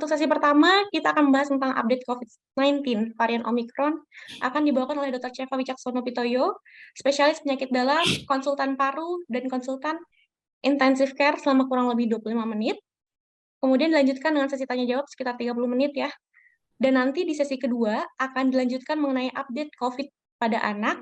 Untuk sesi pertama, kita akan membahas tentang update COVID-19 varian Omicron, akan dibawakan oleh Dr. Cheva Wicaksono Pitoyo, spesialis penyakit dalam, konsultan paru, dan konsultan intensive care selama kurang lebih 25 menit. Kemudian dilanjutkan dengan sesi tanya-jawab sekitar 30 menit ya. Dan nanti di sesi kedua akan dilanjutkan mengenai update COVID pada anak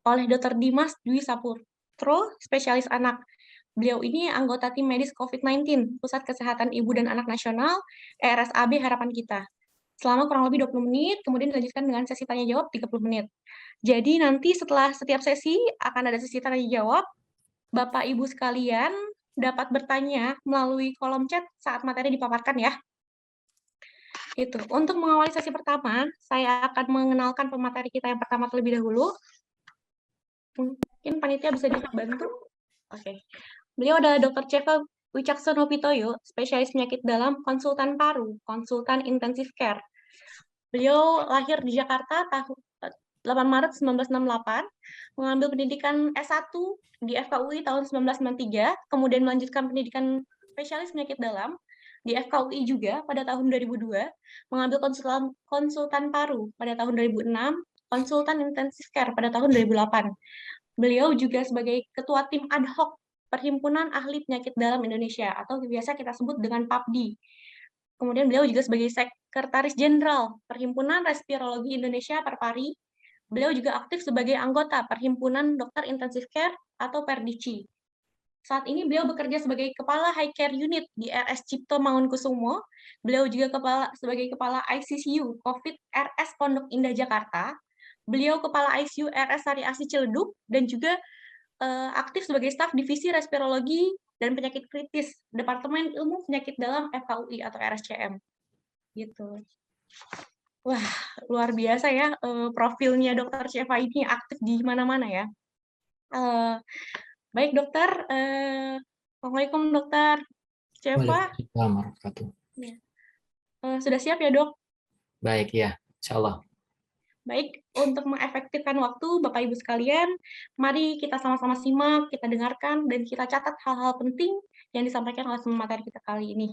oleh Dr. Dimas Dwi Saputro, spesialis anak. Beliau ini anggota tim medis COVID-19, Pusat Kesehatan Ibu dan Anak Nasional, RSAB Harapan Kita. Selama kurang lebih 20 menit, kemudian dilanjutkan dengan sesi tanya-jawab 30 menit. Jadi nanti setelah setiap sesi akan ada sesi tanya-jawab, Bapak Ibu sekalian dapat bertanya melalui kolom chat saat materi dipaparkan ya. Itu. Untuk mengawali sesi pertama, saya akan mengenalkan pemateri kita yang pertama terlebih dahulu. Mungkin panitia bisa dibantu. Oke. Beliau adalah Dr. Cheva Wicaksono Pitoyo, spesialis penyakit dalam, konsultan paru, konsultan intensive care. Beliau lahir di Jakarta tahun 8 Maret 1968, mengambil pendidikan S1 di FKUI tahun 1993, kemudian melanjutkan pendidikan spesialis penyakit dalam di FKUI juga pada tahun 2002, mengambil konsultan paru pada tahun 2006, konsultan intensive care pada tahun 2008. Beliau juga sebagai ketua tim ad hoc Perhimpunan Ahli Penyakit Dalam Indonesia atau biasa kita sebut dengan PAPDI. Kemudian beliau juga sebagai Sekretaris Jenderal Perhimpunan Respirologi Indonesia Perpari. Beliau juga aktif sebagai anggota Perhimpunan Dokter Intensive Care atau PERDICI. Saat ini beliau bekerja sebagai Kepala High Care Unit di RS Cipto Mangunkusumo. Beliau juga sebagai Kepala ICCU COVID RS Pondok Indah Jakarta. Beliau Kepala ICU RS Sari Asih Ciledug dan juga aktif sebagai staf Divisi Respirologi dan Penyakit Kritis Departemen Ilmu Penyakit Dalam FKUI atau RSCM. Gitu. Wah, luar biasa ya profilnya Dr. Cheva ini aktif di mana-mana ya. Baik dokter, Assalamualaikum Dr. Cheva. Waalaikumsalam warahmatullahi wabarakatuh. Sudah siap ya dok? Baik ya, insya Allah. Baik, untuk mengefektifkan waktu, Bapak Ibu sekalian, mari kita sama-sama simak, kita dengarkan, dan kita catat hal-hal penting yang disampaikan oleh materi kita kali ini.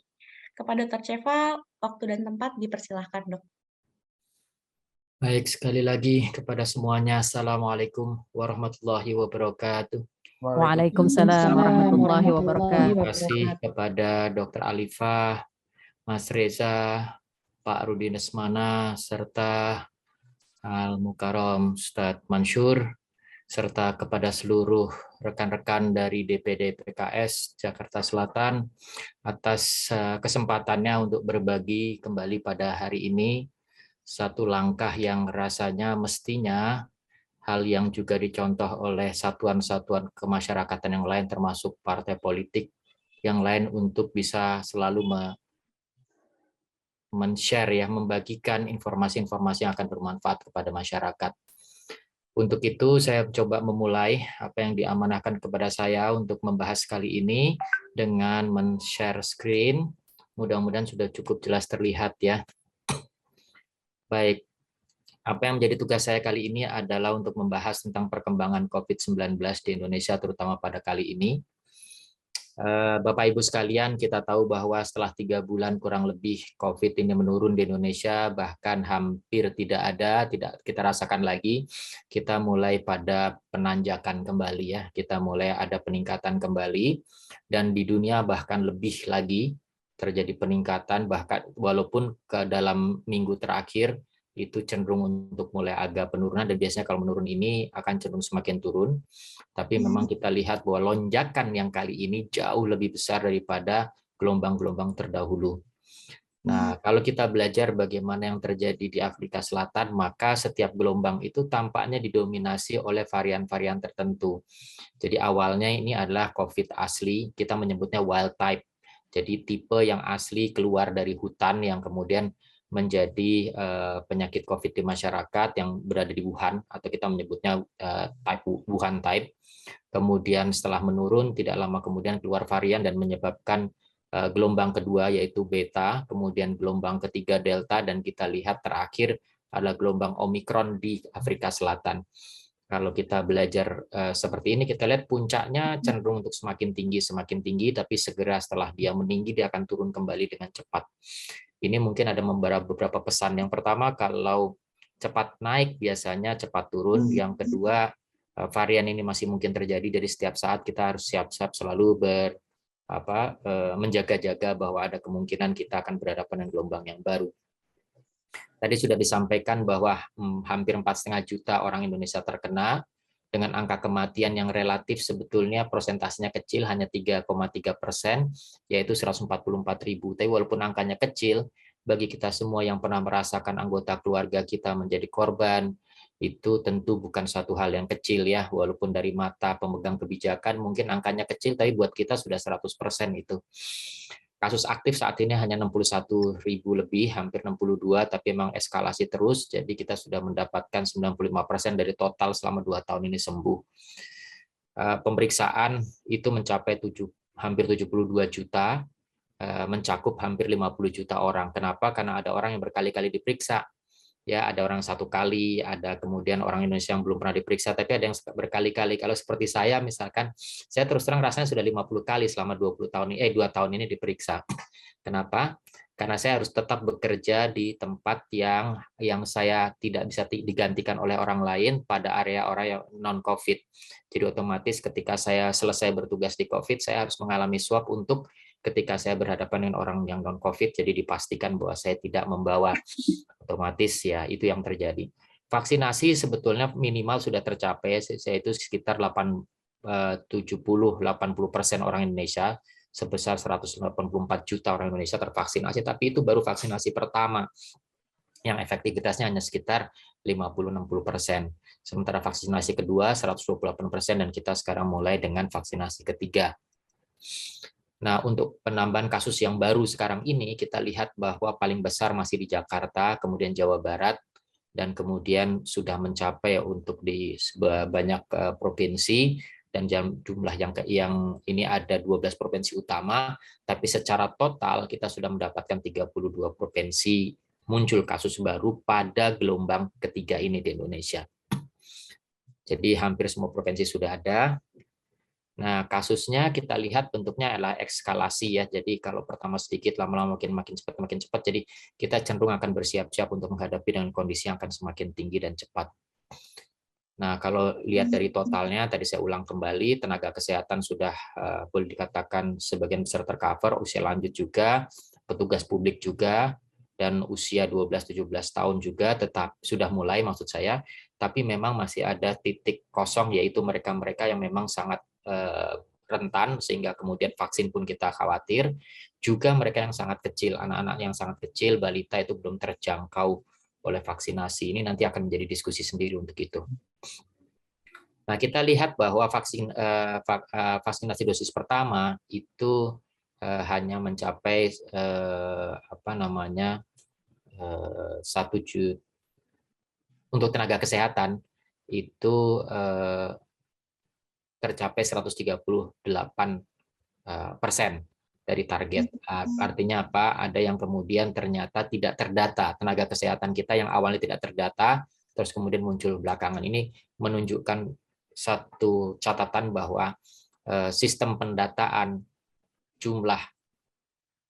Kepada Dr. Cheva, waktu dan tempat dipersilahkan, dok. Baik, sekali lagi kepada semuanya, Assalamualaikum warahmatullahi wabarakatuh. Waalaikumsalam warahmatullahi wabarakatuh. Terima kasih kepada Dr. Alifah, Mas Reza, Pak Rudi Nesmana, serta Al-Mukarram Ustadz Mansur, serta kepada seluruh rekan-rekan dari DPD PKS Jakarta Selatan atas kesempatannya untuk berbagi kembali pada hari ini satu langkah yang rasanya mestinya hal yang juga dicontoh oleh satuan-satuan kemasyarakatan yang lain termasuk partai politik yang lain untuk bisa selalu men-share ya, membagikan informasi-informasi yang akan bermanfaat kepada masyarakat. Untuk itu saya coba memulai apa yang diamanahkan kepada saya untuk membahas kali ini dengan men-share screen. Mudah-mudahan sudah cukup jelas terlihat ya. Baik, apa yang menjadi tugas saya kali ini adalah untuk membahas tentang perkembangan COVID-19 di Indonesia terutama pada kali ini. Bapak Ibu sekalian, kita tahu bahwa setelah 3 bulan kurang lebih COVID ini menurun di Indonesia, bahkan hampir tidak ada, tidak kita rasakan lagi, kita mulai pada penanjakan kembali ya, kita mulai ada peningkatan kembali, dan di dunia bahkan lebih lagi terjadi peningkatan, bahkan walaupun ke dalam minggu terakhir itu cenderung untuk mulai agak penurunan, dan biasanya kalau menurun ini akan cenderung semakin turun. Tapi memang kita lihat bahwa lonjakan yang kali ini jauh lebih besar daripada gelombang-gelombang terdahulu. Nah, kalau kita belajar bagaimana yang terjadi di Afrika Selatan, maka setiap gelombang itu tampaknya didominasi oleh varian-varian tertentu. Jadi awalnya ini adalah COVID asli, kita menyebutnya wild type. Jadi tipe yang asli keluar dari hutan yang kemudian menjadi penyakit COVID di masyarakat yang berada di Wuhan, atau kita menyebutnya type Wuhan type. Kemudian setelah menurun, tidak lama kemudian keluar varian dan menyebabkan gelombang kedua yaitu beta, kemudian gelombang ketiga delta, dan kita lihat terakhir adalah gelombang Omicron di Afrika Selatan. Kalau kita belajar seperti ini, kita lihat puncaknya cenderung untuk semakin tinggi, tapi segera setelah dia meninggi, dia akan turun kembali dengan cepat. Ini mungkin ada beberapa pesan. Yang pertama, kalau cepat naik biasanya cepat turun. Yang kedua, varian ini masih mungkin terjadi, dari setiap saat kita harus siap-siap selalu menjaga-jaga bahwa ada kemungkinan kita akan berhadapan dengan gelombang yang baru. Tadi sudah disampaikan bahwa hampir 4,5 juta orang Indonesia terkena, dengan angka kematian yang relatif sebetulnya persentasenya kecil, hanya 3,3%, yaitu 144.000. Tapi walaupun angkanya kecil, bagi kita semua yang pernah merasakan anggota keluarga kita menjadi korban, itu tentu bukan satu hal yang kecil ya. Walaupun dari mata pemegang kebijakan mungkin angkanya kecil, tapi buat kita sudah 100% itu. Kasus aktif saat ini hanya 61.000 lebih, hampir 62, tapi memang eskalasi terus, jadi kita sudah mendapatkan 95% dari total selama 2 tahun ini sembuh. Pemeriksaan itu mencapai hampir 72 juta, mencakup hampir 50 juta orang. Kenapa? Karena ada orang yang berkali-kali diperiksa. Ya, ada orang 1 kali, ada kemudian orang Indonesia yang belum pernah diperiksa, tapi ada yang berkali-kali. Kalau seperti saya, misalkan, saya terus terang rasanya sudah 50 kali selama 2 tahun ini diperiksa. Kenapa? Karena saya harus tetap bekerja di tempat yang saya tidak bisa digantikan oleh orang lain pada area orang yang non-COVID. Jadi otomatis ketika saya selesai bertugas di COVID, saya harus mengalami swab untuk ketika saya berhadapan dengan orang yang non-COVID, jadi dipastikan bahwa saya tidak membawa. Otomatis ya itu yang terjadi. Vaksinasi sebetulnya minimal sudah tercapai, yaitu sekitar 70-80% orang Indonesia, sebesar 184 juta orang Indonesia tervaksinasi, tapi itu baru vaksinasi pertama, yang efektivitasnya hanya sekitar 50-60%. Sementara vaksinasi kedua 128%, dan kita sekarang mulai dengan vaksinasi ketiga. Nah, untuk penambahan kasus yang baru sekarang ini, kita lihat bahwa paling besar masih di Jakarta, kemudian Jawa Barat, dan kemudian sudah mencapai untuk di banyak provinsi, dan jumlah yang ini ada 12 provinsi utama, tapi secara total kita sudah mendapatkan 32 provinsi muncul kasus baru pada gelombang ketiga ini di Indonesia. Jadi hampir semua provinsi sudah ada. Nah, kasusnya kita lihat bentuknya adalah eskalasi ya. Jadi kalau pertama sedikit, lama-lama makin cepat. Jadi kita cenderung akan bersiap-siap untuk menghadapi dengan kondisi yang akan semakin tinggi dan cepat. Nah, kalau lihat dari totalnya, tadi saya ulang kembali, tenaga kesehatan sudah boleh dikatakan sebagian besar tercover, usia lanjut juga, petugas publik juga, dan usia 12-17 tahun juga tetap sudah mulai, maksud saya, tapi memang masih ada titik kosong, yaitu mereka-mereka yang memang sangat rentan, sehingga kemudian vaksin pun kita khawatir. Juga mereka yang sangat kecil, anak-anak yang sangat kecil, balita itu belum terjangkau oleh vaksinasi. Ini nanti akan menjadi diskusi sendiri untuk itu. Nah, kita lihat bahwa vaksinasi dosis pertama itu hanya mencapai 1 juta untuk tenaga kesehatan itu tercapai 138% dari target. Artinya apa? Ada yang kemudian ternyata tidak terdata. Tenaga kesehatan kita yang awalnya tidak terdata, terus kemudian muncul belakangan. Ini menunjukkan satu catatan bahwa sistem pendataan jumlah,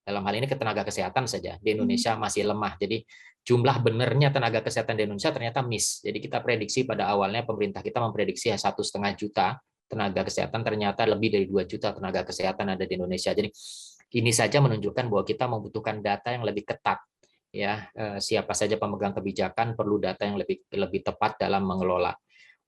dalam hal ini ke tenaga kesehatan saja, di Indonesia masih lemah. Jadi jumlah benarnya tenaga kesehatan di Indonesia ternyata miss. Jadi kita prediksi pada awalnya, pemerintah kita memprediksi 1,5 juta tenaga kesehatan, ternyata lebih dari 2 juta tenaga kesehatan ada di Indonesia. Jadi ini saja menunjukkan bahwa kita membutuhkan data yang lebih ketat. Ya, siapa saja pemegang kebijakan perlu data yang lebih tepat dalam mengelola.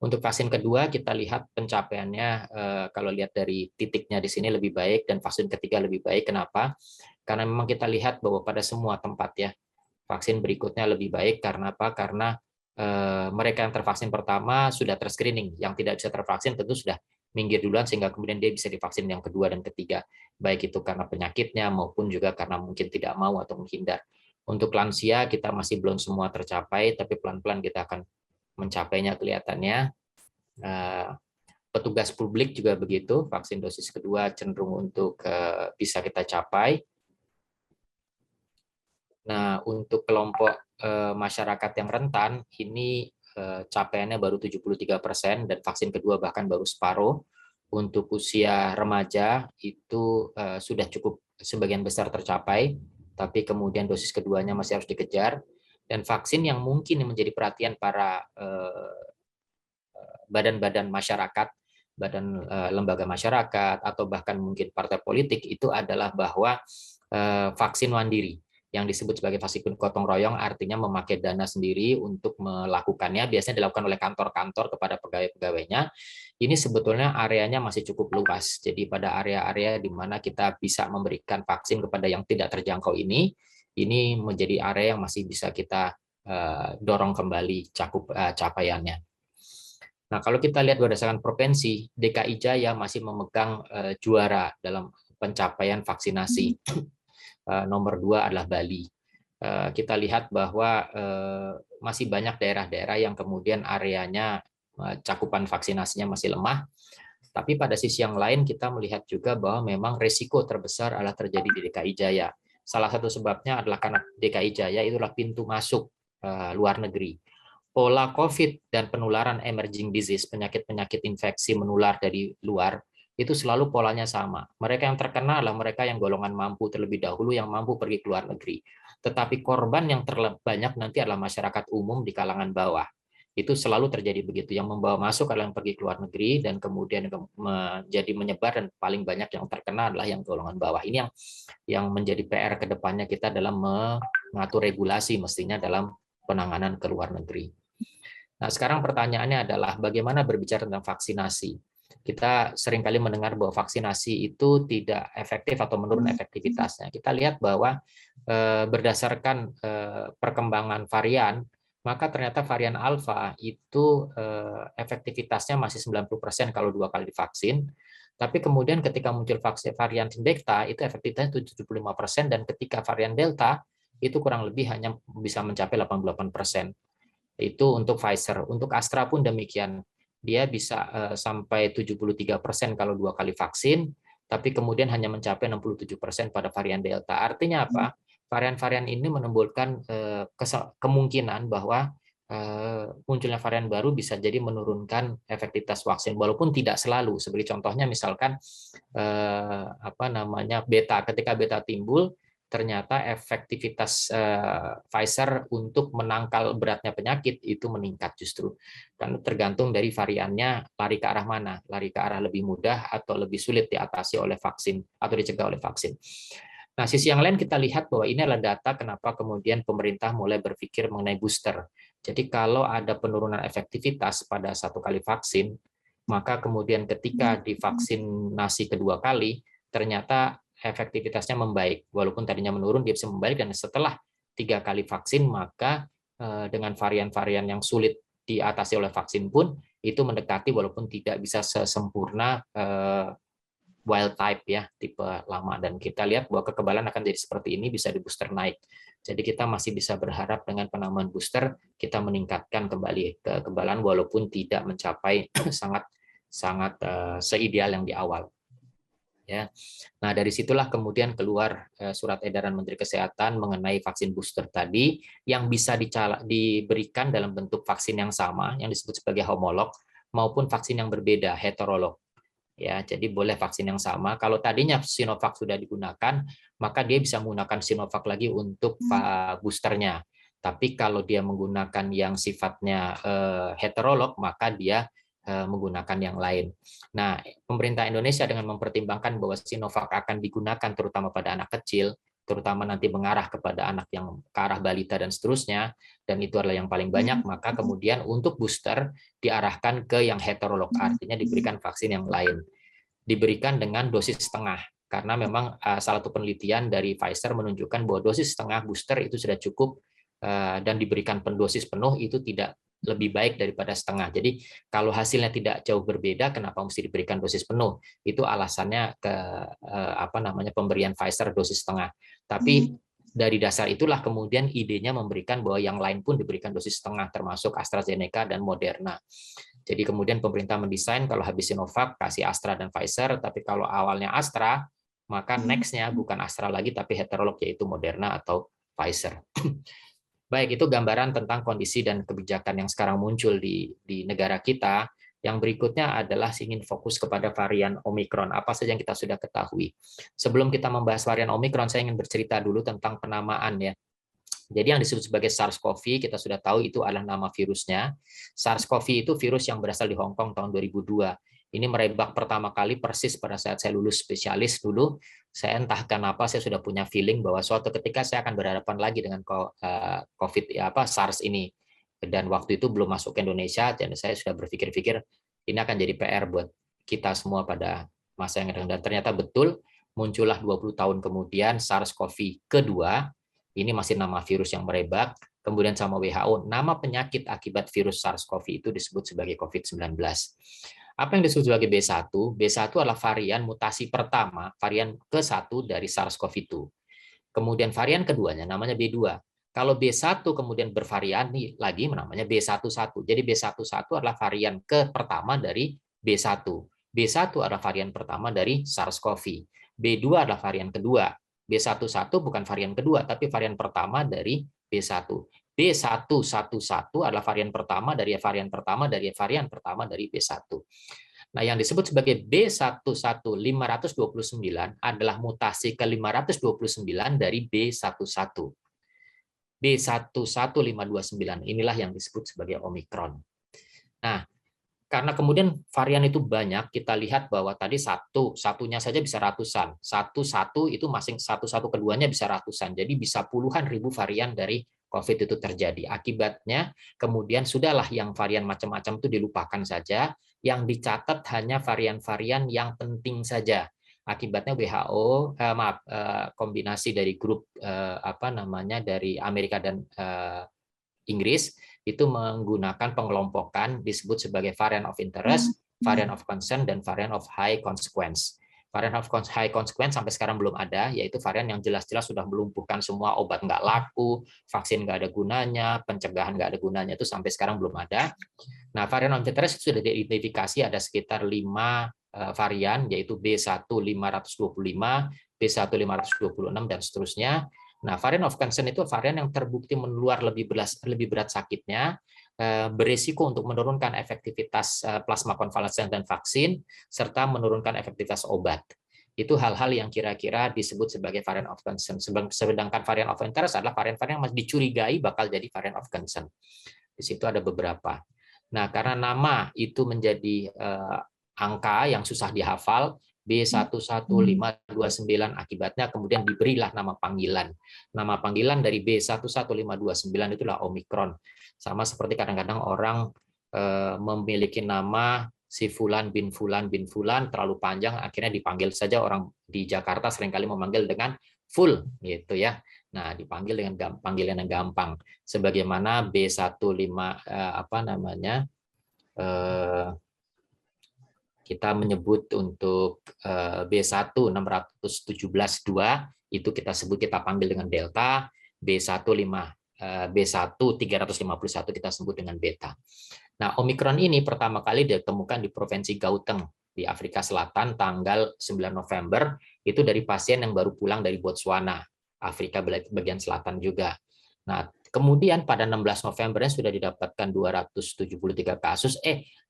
Untuk vaksin kedua kita lihat pencapaiannya, kalau lihat dari titiknya di sini lebih baik, dan vaksin ketiga lebih baik. Kenapa? Karena memang kita lihat bahwa pada semua tempat ya, vaksin berikutnya lebih baik. Karena apa? Karena mereka yang tervaksin pertama sudah terscreening, yang tidak bisa tervaksin tentu sudah minggir duluan, sehingga kemudian dia bisa divaksin yang kedua dan ketiga, baik itu karena penyakitnya maupun juga karena mungkin tidak mau atau menghindar. Untuk lansia kita masih belum semua tercapai, tapi pelan-pelan kita akan mencapainya kelihatannya. Petugas publik juga begitu, vaksin dosis kedua cenderung untuk bisa kita capai. Nah, untuk kelompok masyarakat yang rentan, ini capaiannya baru 73%, dan vaksin kedua bahkan baru separuh. Untuk usia remaja itu sudah cukup sebagian besar tercapai, tapi kemudian dosis keduanya masih harus dikejar. Dan vaksin yang mungkin menjadi perhatian para badan-badan masyarakat, badan lembaga masyarakat, atau bahkan mungkin partai politik, itu adalah bahwa vaksin mandiri yang disebut sebagai vaksin gotong royong, artinya memakai dana sendiri untuk melakukannya, biasanya dilakukan oleh kantor-kantor kepada pegawai-pegawainya. Ini sebetulnya areanya masih cukup luas, jadi pada area-area di mana kita bisa memberikan vaksin kepada yang tidak terjangkau ini menjadi area yang masih bisa kita dorong kembali capaiannya. Nah, kalau kita lihat berdasarkan provinsi, DKI Jaya masih memegang juara dalam pencapaian vaksinasi. Nomor 2 adalah Bali. Kita lihat bahwa masih banyak daerah-daerah yang kemudian areanya cakupan vaksinasinya masih lemah. Tapi pada sisi yang lain kita melihat juga bahwa memang risiko terbesar adalah terjadi di DKI Jaya. Salah satu sebabnya adalah karena DKI Jaya itulah pintu masuk luar negeri. Pola COVID dan penularan emerging disease, penyakit-penyakit infeksi menular dari luar, itu selalu polanya sama. Mereka yang terkena adalah mereka yang golongan mampu terlebih dahulu, yang mampu pergi ke luar negeri. Tetapi korban yang terbanyak nanti adalah masyarakat umum di kalangan bawah. Itu selalu terjadi begitu. Yang membawa masuk adalah yang pergi ke luar negeri, dan kemudian menjadi menyebar, dan paling banyak yang terkena adalah yang golongan bawah. Ini yang menjadi PR ke depannya kita dalam mengatur regulasi mestinya dalam penanganan ke luar negeri. Nah, sekarang pertanyaannya adalah bagaimana berbicara tentang vaksinasi. Kita seringkali mendengar bahwa vaksinasi itu tidak efektif atau menurun efektivitasnya. Kita lihat bahwa berdasarkan perkembangan varian, maka ternyata varian alfa itu efektivitasnya masih 90% kalau 2 kali divaksin. Tapi kemudian ketika muncul varian Delta, itu efektivitasnya 75%, dan ketika varian Delta, itu kurang lebih hanya bisa mencapai 88%. Itu untuk Pfizer. Untuk Astra pun demikian. Dia bisa sampai 73% kalau 2 kali vaksin, tapi kemudian hanya mencapai 67% pada varian Delta. Artinya apa? Varian-varian ini menimbulkan kemungkinan bahwa munculnya varian baru bisa jadi menurunkan efektivitas vaksin, walaupun tidak selalu. Sebagai contohnya misalkan beta, ketika beta timbul, ternyata efektivitas Pfizer untuk menangkal beratnya penyakit itu meningkat justru. Kan tergantung dari variannya lari ke arah mana, lari ke arah lebih mudah atau lebih sulit diatasi oleh vaksin atau dicegah oleh vaksin. Nah, sisi yang lain kita lihat bahwa ini adalah data kenapa kemudian pemerintah mulai berpikir mengenai booster. Jadi kalau ada penurunan efektivitas pada 1 kali vaksin, maka kemudian ketika divaksinasi kedua kali, ternyata efektivitasnya membaik. Walaupun tadinya menurun, dia bisa membaik, dan setelah 3 kali vaksin, maka dengan varian-varian yang sulit diatasi oleh vaksin pun, itu mendekati walaupun tidak bisa sesempurna wild type ya, tipe lama. Dan kita lihat bahwa kekebalan akan jadi seperti ini, bisa di booster naik. Jadi kita masih bisa berharap dengan penambahan booster, kita meningkatkan kembali kekebalan walaupun tidak mencapai sangat seideal yang di awal. Ya. Nah, dari situlah kemudian keluar surat edaran Menteri Kesehatan mengenai vaksin booster tadi, yang bisa diberikan dalam bentuk vaksin yang sama yang disebut sebagai homolog, maupun vaksin yang berbeda, heterolog. Ya, jadi boleh vaksin yang sama. Kalau tadinya Sinovac sudah digunakan, maka dia bisa menggunakan Sinovac lagi untuk boosternya. Tapi kalau dia menggunakan yang sifatnya heterolog, maka dia menggunakan yang lain. Nah, pemerintah Indonesia dengan mempertimbangkan bahwa Sinovac akan digunakan terutama pada anak kecil, terutama nanti mengarah kepada anak yang ke arah balita dan seterusnya, dan itu adalah yang paling banyak, maka kemudian untuk booster diarahkan ke yang heterolog, artinya diberikan vaksin yang lain. Diberikan dengan dosis setengah, karena memang salah satu penelitian dari Pfizer menunjukkan bahwa dosis setengah booster itu sudah cukup, dan diberikan pendosis penuh itu tidak lebih baik daripada setengah. Jadi kalau hasilnya tidak jauh berbeda, kenapa mesti diberikan dosis penuh? Itu alasannya ke pemberian Pfizer dosis setengah. Tapi dari dasar itulah kemudian idenya memberikan bahwa yang lain pun diberikan dosis setengah, termasuk AstraZeneca dan Moderna. Jadi kemudian pemerintah mendesain kalau habis Sinovac kasih Astra dan Pfizer, tapi kalau awalnya Astra, maka next-nya bukan Astra lagi tapi heterolog, yaitu Moderna atau Pfizer. Baik, itu gambaran tentang kondisi dan kebijakan yang sekarang muncul di negara kita. Yang berikutnya adalah ingin fokus kepada varian Omikron. Apa saja yang kita sudah ketahui. Sebelum kita membahas varian Omikron, saya ingin bercerita dulu tentang penamaan ya. Jadi yang disebut sebagai SARS-CoV, kita sudah tahu itu adalah nama virusnya. SARS-CoV itu virus yang berasal di Hong Kong tahun 2002. Ini merebak pertama kali persis pada saat saya lulus spesialis dulu. Saya entah kenapa saya sudah punya feeling bahwa suatu ketika saya akan berhadapan lagi dengan COVID SARS ini. Dan waktu itu belum masuk ke Indonesia, dan saya sudah berpikir-pikir ini akan jadi PR buat kita semua pada masa yang akan datang. Dan ternyata betul, muncullah 20 tahun kemudian SARS-CoV kedua. Ini masih nama virus yang merebak. Kemudian sama WHO, nama penyakit akibat virus SARS-CoV itu disebut sebagai COVID-19. Apa yang disebut sebagai B1? B1 adalah varian mutasi pertama, varian ke-1 dari SARS-CoV-2. Kemudian varian keduanya namanya B2. Kalau B1 kemudian bervariasi lagi namanya B11. Jadi B11 adalah varian pertama dari B1. B1 adalah varian pertama dari SARS-CoV. B2 adalah varian kedua. B11 bukan varian kedua, tapi varian pertama dari B1. B111 adalah varian pertama dari varian pertama dari varian pertama dari B1. Nah, yang disebut sebagai B11529 adalah mutasi ke-529 dari B11. B11529 inilah yang disebut sebagai Omikron. Nah, karena kemudian varian itu banyak, kita lihat bahwa tadi satunya saja bisa ratusan. Satu itu satu keduanya bisa ratusan. Jadi bisa puluhan ribu varian dari COVID itu terjadi. Akibatnya kemudian sudahlah yang varian macam-macam itu dilupakan saja. Yang dicatat hanya varian-varian yang penting saja. Akibatnya WHO, kombinasi dari grup dari Amerika dan Inggris itu menggunakan pengelompokan disebut sebagai variant of interest, variant of concern, dan variant of high consequence. Variant of high consequence sampai sekarang belum ada, yaitu varian yang jelas-jelas sudah melumpuhkan semua, obat nggak laku, vaksin nggak ada gunanya, pencegahan nggak ada gunanya, itu sampai sekarang belum ada. Nah, varian of interest sudah diidentifikasi ada sekitar 5 varian, yaitu B1525, B1526, dan seterusnya. Nah, varian of concern itu varian yang terbukti menular lebih berat sakitnya, berisiko untuk menurunkan efektivitas plasma konvalesen dan vaksin, serta menurunkan efektivitas obat. Itu hal-hal yang kira-kira disebut sebagai varian of concern. Sedangkan varian of interest adalah varian-varian yang masih dicurigai bakal jadi varian of concern. Di situ ada beberapa. Nah, karena nama itu menjadi angka yang susah dihafal, B11529, akibatnya kemudian diberilah nama panggilan. Nama panggilan dari B11529 itulah Omikron. Sama seperti kadang-kadang orang memiliki nama si Fulan bin Fulan bin Fulan terlalu panjang, akhirnya dipanggil saja, orang di Jakarta seringkali memanggil dengan full gitu ya. Nah, dipanggil dengan panggilan yang gampang. Sebagaimana kita menyebut untuk B1 617.2 itu kita panggil dengan delta, B1 351 kita sebut dengan beta. Nah, Omikron ini pertama kali ditemukan di Provinsi Gauteng di Afrika Selatan tanggal 9 November, itu dari pasien yang baru pulang dari Botswana, Afrika bagian selatan juga. Nah, kemudian pada 16 November sudah didapatkan 273 kasus,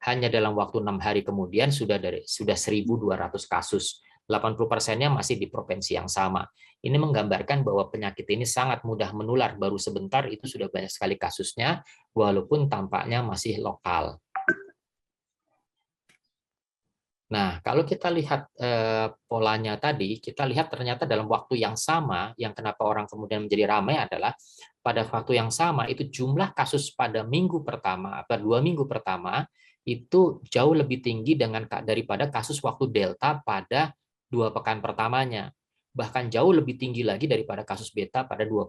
hanya dalam waktu 6 hari kemudian sudah 1.200 kasus. 80%-nya masih di provinsi yang sama. Ini menggambarkan bahwa penyakit ini sangat mudah menular, baru sebentar itu sudah banyak sekali kasusnya, walaupun tampaknya masih lokal. Nah, kalau kita lihat polanya tadi, kita lihat ternyata dalam waktu yang sama, yang kenapa orang kemudian menjadi ramai adalah pada waktu yang sama itu jumlah kasus pada minggu pertama atau 2 minggu pertama itu jauh lebih tinggi daripada kasus waktu Delta pada 2 pekan pertamanya. Bahkan jauh lebih tinggi lagi daripada kasus beta pada 2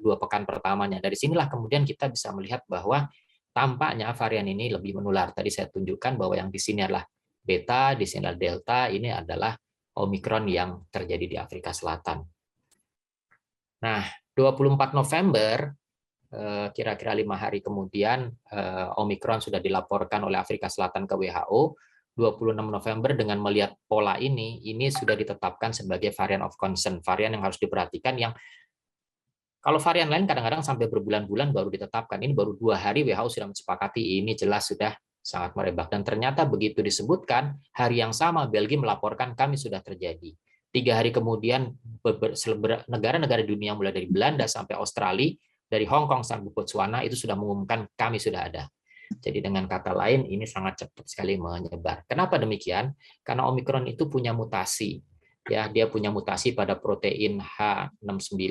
pekan pertamanya. Dari sinilah kemudian kita bisa melihat bahwa tampaknya varian ini lebih menular. Tadi saya tunjukkan bahwa yang di sini adalah beta, di sini adalah delta, ini adalah Omikron yang terjadi di Afrika Selatan. Nah, 24 November, kira-kira 5 hari kemudian, Omikron sudah dilaporkan oleh Afrika Selatan ke WHO. 26 November dengan melihat pola ini sudah ditetapkan sebagai varian of concern, varian yang harus diperhatikan, yang kalau varian lain kadang-kadang sampai berbulan-bulan baru ditetapkan. Ini baru 2 hari WHO sudah mensepakati ini jelas sudah sangat merebak. Dan ternyata begitu disebutkan, hari yang sama Belgia melaporkan kami sudah terjadi. 3 hari kemudian negara-negara dunia mulai dari Belanda sampai Australia, dari Hong Kong sampai Botswana itu sudah mengumumkan kami sudah ada. Jadi dengan kata lain ini sangat cepat sekali menyebar. Kenapa demikian? Karena Omikron itu punya mutasi. Ya, dia punya mutasi pada protein H69,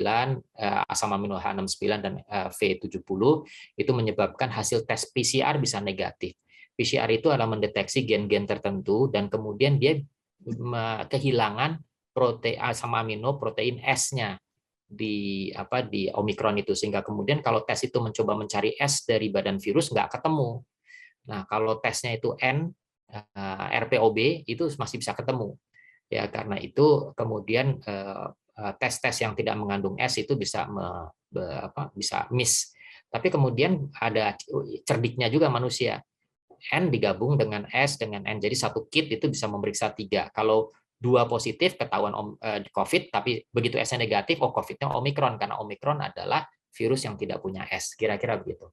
asam amino H69 dan V70, itu menyebabkan hasil tes PCR bisa negatif. PCR itu adalah mendeteksi gen-gen tertentu dan kemudian dia kehilangan protein asam amino protein S-nya di Omikron itu, sehingga kemudian kalau tes itu mencoba mencari S dari badan virus nggak ketemu. Nah, kalau tesnya itu N RPOB itu masih bisa ketemu. Ya, karena itu kemudian tes-tes yang tidak mengandung S itu bisa bisa miss. Tapi kemudian ada cerdiknya juga manusia. N digabung dengan S dengan N, jadi satu kit itu bisa memeriksa 3. Kalau 2 positif ketahuan COVID, tapi begitu S-nya negatif, COVID-nya Omikron, karena Omikron adalah virus yang tidak punya S, kira-kira begitu.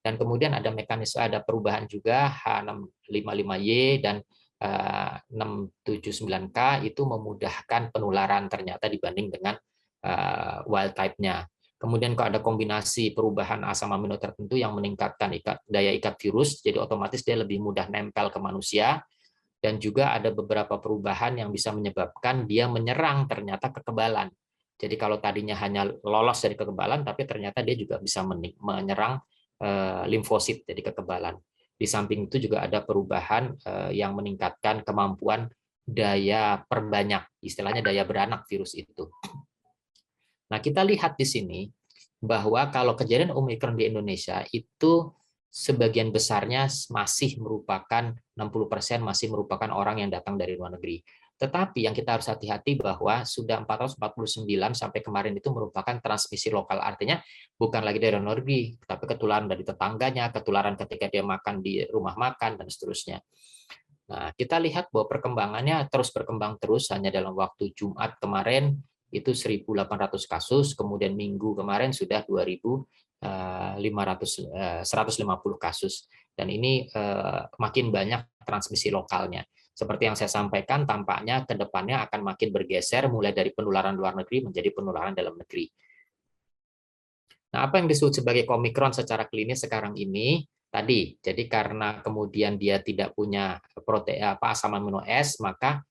Dan kemudian ada mekanisme, ada perubahan juga H655Y dan 679K itu memudahkan penularan ternyata dibanding dengan wild type-nya. Kemudian kalau ada kombinasi perubahan asam amino tertentu yang meningkatkan daya ikat virus, jadi otomatis dia lebih mudah nempel ke manusia, dan juga ada beberapa perubahan yang bisa menyebabkan dia menyerang ternyata kekebalan. Jadi kalau tadinya hanya lolos dari kekebalan, tapi ternyata dia juga bisa menyerang limfosit, jadi kekebalan. Di samping itu juga ada perubahan yang meningkatkan kemampuan daya perbanyak, istilahnya daya beranak virus itu. Nah, kita lihat di sini bahwa kalau kejadian Omikron di Indonesia itu sebagian besarnya masih merupakan 60% masih merupakan orang yang datang dari luar negeri. Tetapi yang kita harus hati-hati bahwa sudah 449 sampai kemarin itu merupakan transmisi lokal. Artinya bukan lagi dari luar negeri, tapi ketularan dari tetangganya, ketularan ketika dia makan di rumah makan, dan seterusnya. Nah, kita lihat bahwa perkembangannya terus berkembang terus, hanya dalam waktu Jumat kemarin itu 1.800 kasus, kemudian Minggu kemarin sudah 150 kasus. Dan ini makin banyak transmisi lokalnya. Seperti yang saya sampaikan, tampaknya ke depannya akan makin bergeser mulai dari penularan luar negeri menjadi penularan dalam negeri. Nah, apa yang disebut sebagai Omikron secara klinis sekarang ini tadi, jadi karena kemudian dia tidak punya protein asam amino S, maka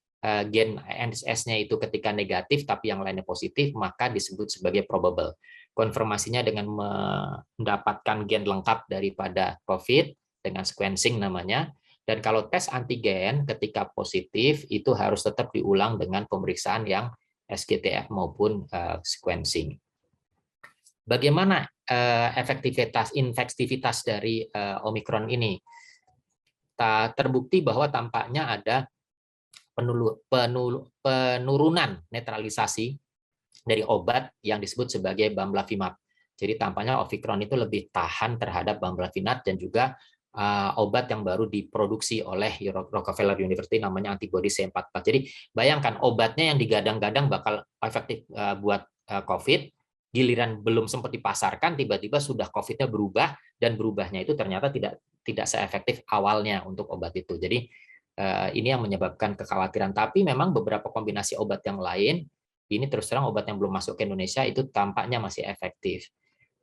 gen S-nya itu ketika negatif tapi yang lainnya positif, maka disebut sebagai probable. Konfirmasinya dengan mendapatkan gen lengkap daripada COVID dengan sequencing namanya. Dan kalau tes antigen ketika positif itu harus tetap diulang dengan pemeriksaan yang SGTF maupun sequencing. Bagaimana infektivitas dari Omikron ini? Terbukti bahwa tampaknya ada penurunan netralisasi dari obat yang disebut sebagai bamlanivimab. Jadi tampaknya Omikron itu lebih tahan terhadap bamlanivimab dan juga obat yang baru diproduksi oleh Rockefeller University namanya antibody C44. Jadi bayangkan obatnya yang digadang-gadang bakal efektif buat COVID, giliran belum sempat dipasarkan, tiba-tiba sudah COVID-nya berubah, dan berubahnya itu ternyata tidak seefektif awalnya untuk obat itu. Jadi ini yang menyebabkan kekhawatiran. Tapi memang beberapa kombinasi obat yang lain, ini terus terang obat yang belum masuk ke Indonesia itu tampaknya masih efektif.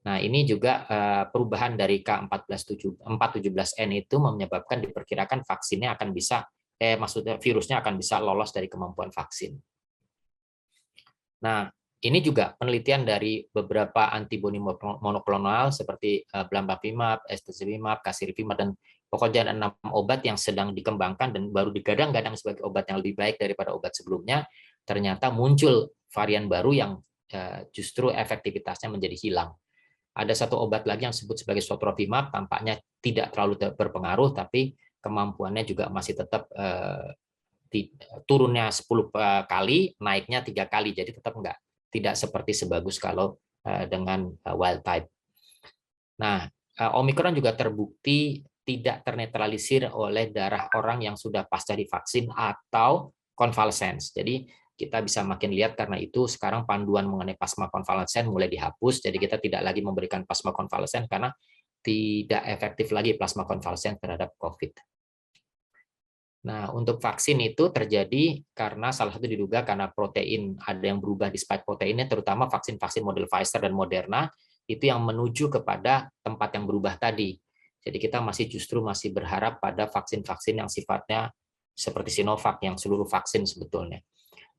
Nah, ini juga perubahan dari K417N itu menyebabkan diperkirakan vaksinnya akan bisa, maksudnya virusnya akan bisa lolos dari kemampuan vaksin. Nah, ini juga penelitian dari beberapa antibodi monoklonal seperti bamlanivimab, atezolizumab, casirivimab, dan pokoknya ada 6 obat yang sedang dikembangkan dan baru digadang-gadang sebagai obat yang lebih baik daripada obat sebelumnya. Ternyata muncul varian baru yang justru efektivitasnya menjadi hilang. Ada satu obat lagi yang disebut sebagai sotrovimab, tampaknya tidak terlalu berpengaruh, tapi kemampuannya juga masih tetap turunnya 10 kali, naiknya 3 kali, jadi tetap tidak seperti sebagus kalau dengan wild type. Nah, Omikron juga terbukti tidak ternetralisir oleh darah orang yang sudah pasca divaksin atau konvalesens. Jadi kita bisa makin lihat, karena itu sekarang panduan mengenai plasma konvalesen mulai dihapus, jadi kita tidak lagi memberikan plasma konvalesen karena tidak efektif lagi plasma konvalesen terhadap COVID. Nah, untuk vaksin itu terjadi karena salah satu diduga karena protein ada yang berubah di spike proteinnya, terutama vaksin-vaksin model Pfizer dan Moderna itu yang menuju kepada tempat yang berubah tadi. Jadi kita justru masih berharap pada vaksin-vaksin yang sifatnya seperti Sinovac yang seluruh vaksin sebetulnya.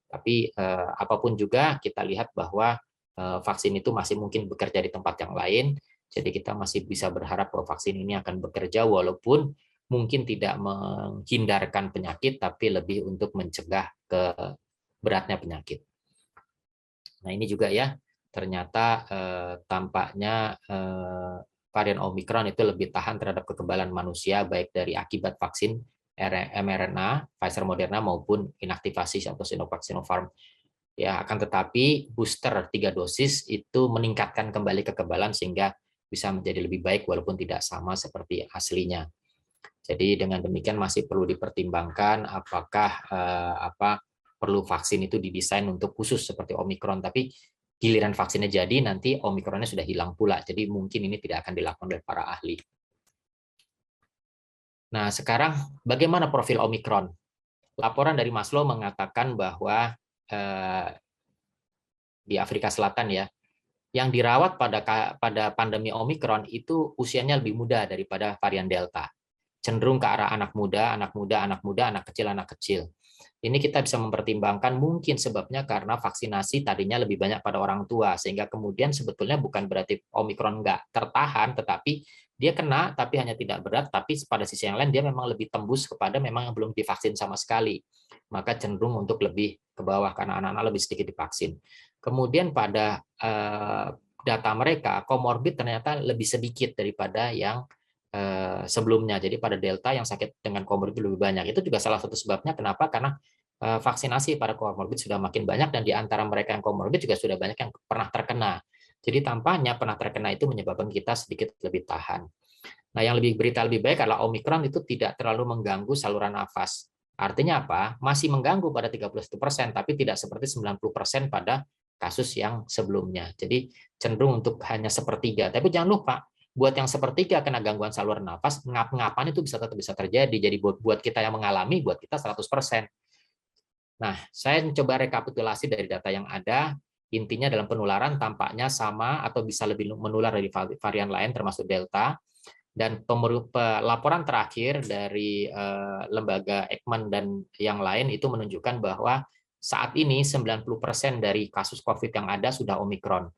Tapi apapun juga kita lihat bahwa vaksin itu masih mungkin bekerja di tempat yang lain. Jadi kita masih bisa berharap bahwa vaksin ini akan bekerja walaupun mungkin tidak menghindarkan penyakit, tapi lebih untuk mencegah beratnya penyakit. Nah ini juga ya, ternyata tampaknya varian Omicron itu lebih tahan terhadap kekebalan manusia, baik dari akibat vaksin mRNA, Pfizer Moderna, maupun inaktivasi atau Sinovac Sinopharm. Ya, akan tetapi booster 3 dosis itu meningkatkan kembali kekebalan sehingga bisa menjadi lebih baik walaupun tidak sama seperti aslinya. Jadi dengan demikian masih perlu dipertimbangkan apakah perlu vaksin itu didesain untuk khusus seperti Omicron, tapi giliran vaksinnya jadi nanti Omicronnya sudah hilang pula. Jadi mungkin ini tidak akan dilakukan oleh para ahli. Nah, sekarang bagaimana profil Omicron? Laporan dari Maslow mengatakan bahwa di Afrika Selatan ya, yang dirawat pada pandemi Omicron itu usianya lebih muda daripada varian Delta. Cenderung ke arah anak muda, anak kecil. Ini kita bisa mempertimbangkan mungkin sebabnya karena vaksinasi tadinya lebih banyak pada orang tua, sehingga kemudian sebetulnya bukan berarti Omicron nggak tertahan, tetapi dia kena, tapi hanya tidak berat, tapi pada sisi yang lain dia memang lebih tembus kepada memang yang belum divaksin sama sekali. Maka cenderung untuk lebih ke bawah karena anak-anak lebih sedikit divaksin. Kemudian pada data mereka, komorbid ternyata lebih sedikit daripada yang sebelumnya. Jadi pada Delta yang sakit dengan komorbid lebih banyak. Itu juga salah satu sebabnya kenapa, karena vaksinasi pada komorbid sudah makin banyak dan di antara mereka yang komorbid juga sudah banyak yang pernah terkena. Jadi tampaknya pernah terkena itu menyebabkan kita sedikit lebih tahan. Nah, yang berita lebih baik adalah Omicron itu tidak terlalu mengganggu saluran nafas. Artinya apa? Masih mengganggu pada 31%, tapi tidak seperti 90% pada kasus yang sebelumnya. Jadi cenderung untuk hanya sepertiga. Tapi jangan lupa, buat yang sepertiga kena gangguan saluran nafas, ngap-ngapan itu tetap bisa terjadi. Jadi buat kita yang mengalami, buat kita 100%. Nah, saya mencoba rekapitulasi dari data yang ada. Intinya dalam penularan tampaknya sama atau bisa lebih menular dari varian lain termasuk Delta. Dan laporan terakhir dari lembaga Ekman dan yang lain itu menunjukkan bahwa saat ini 90% dari kasus COVID yang ada sudah Omicron.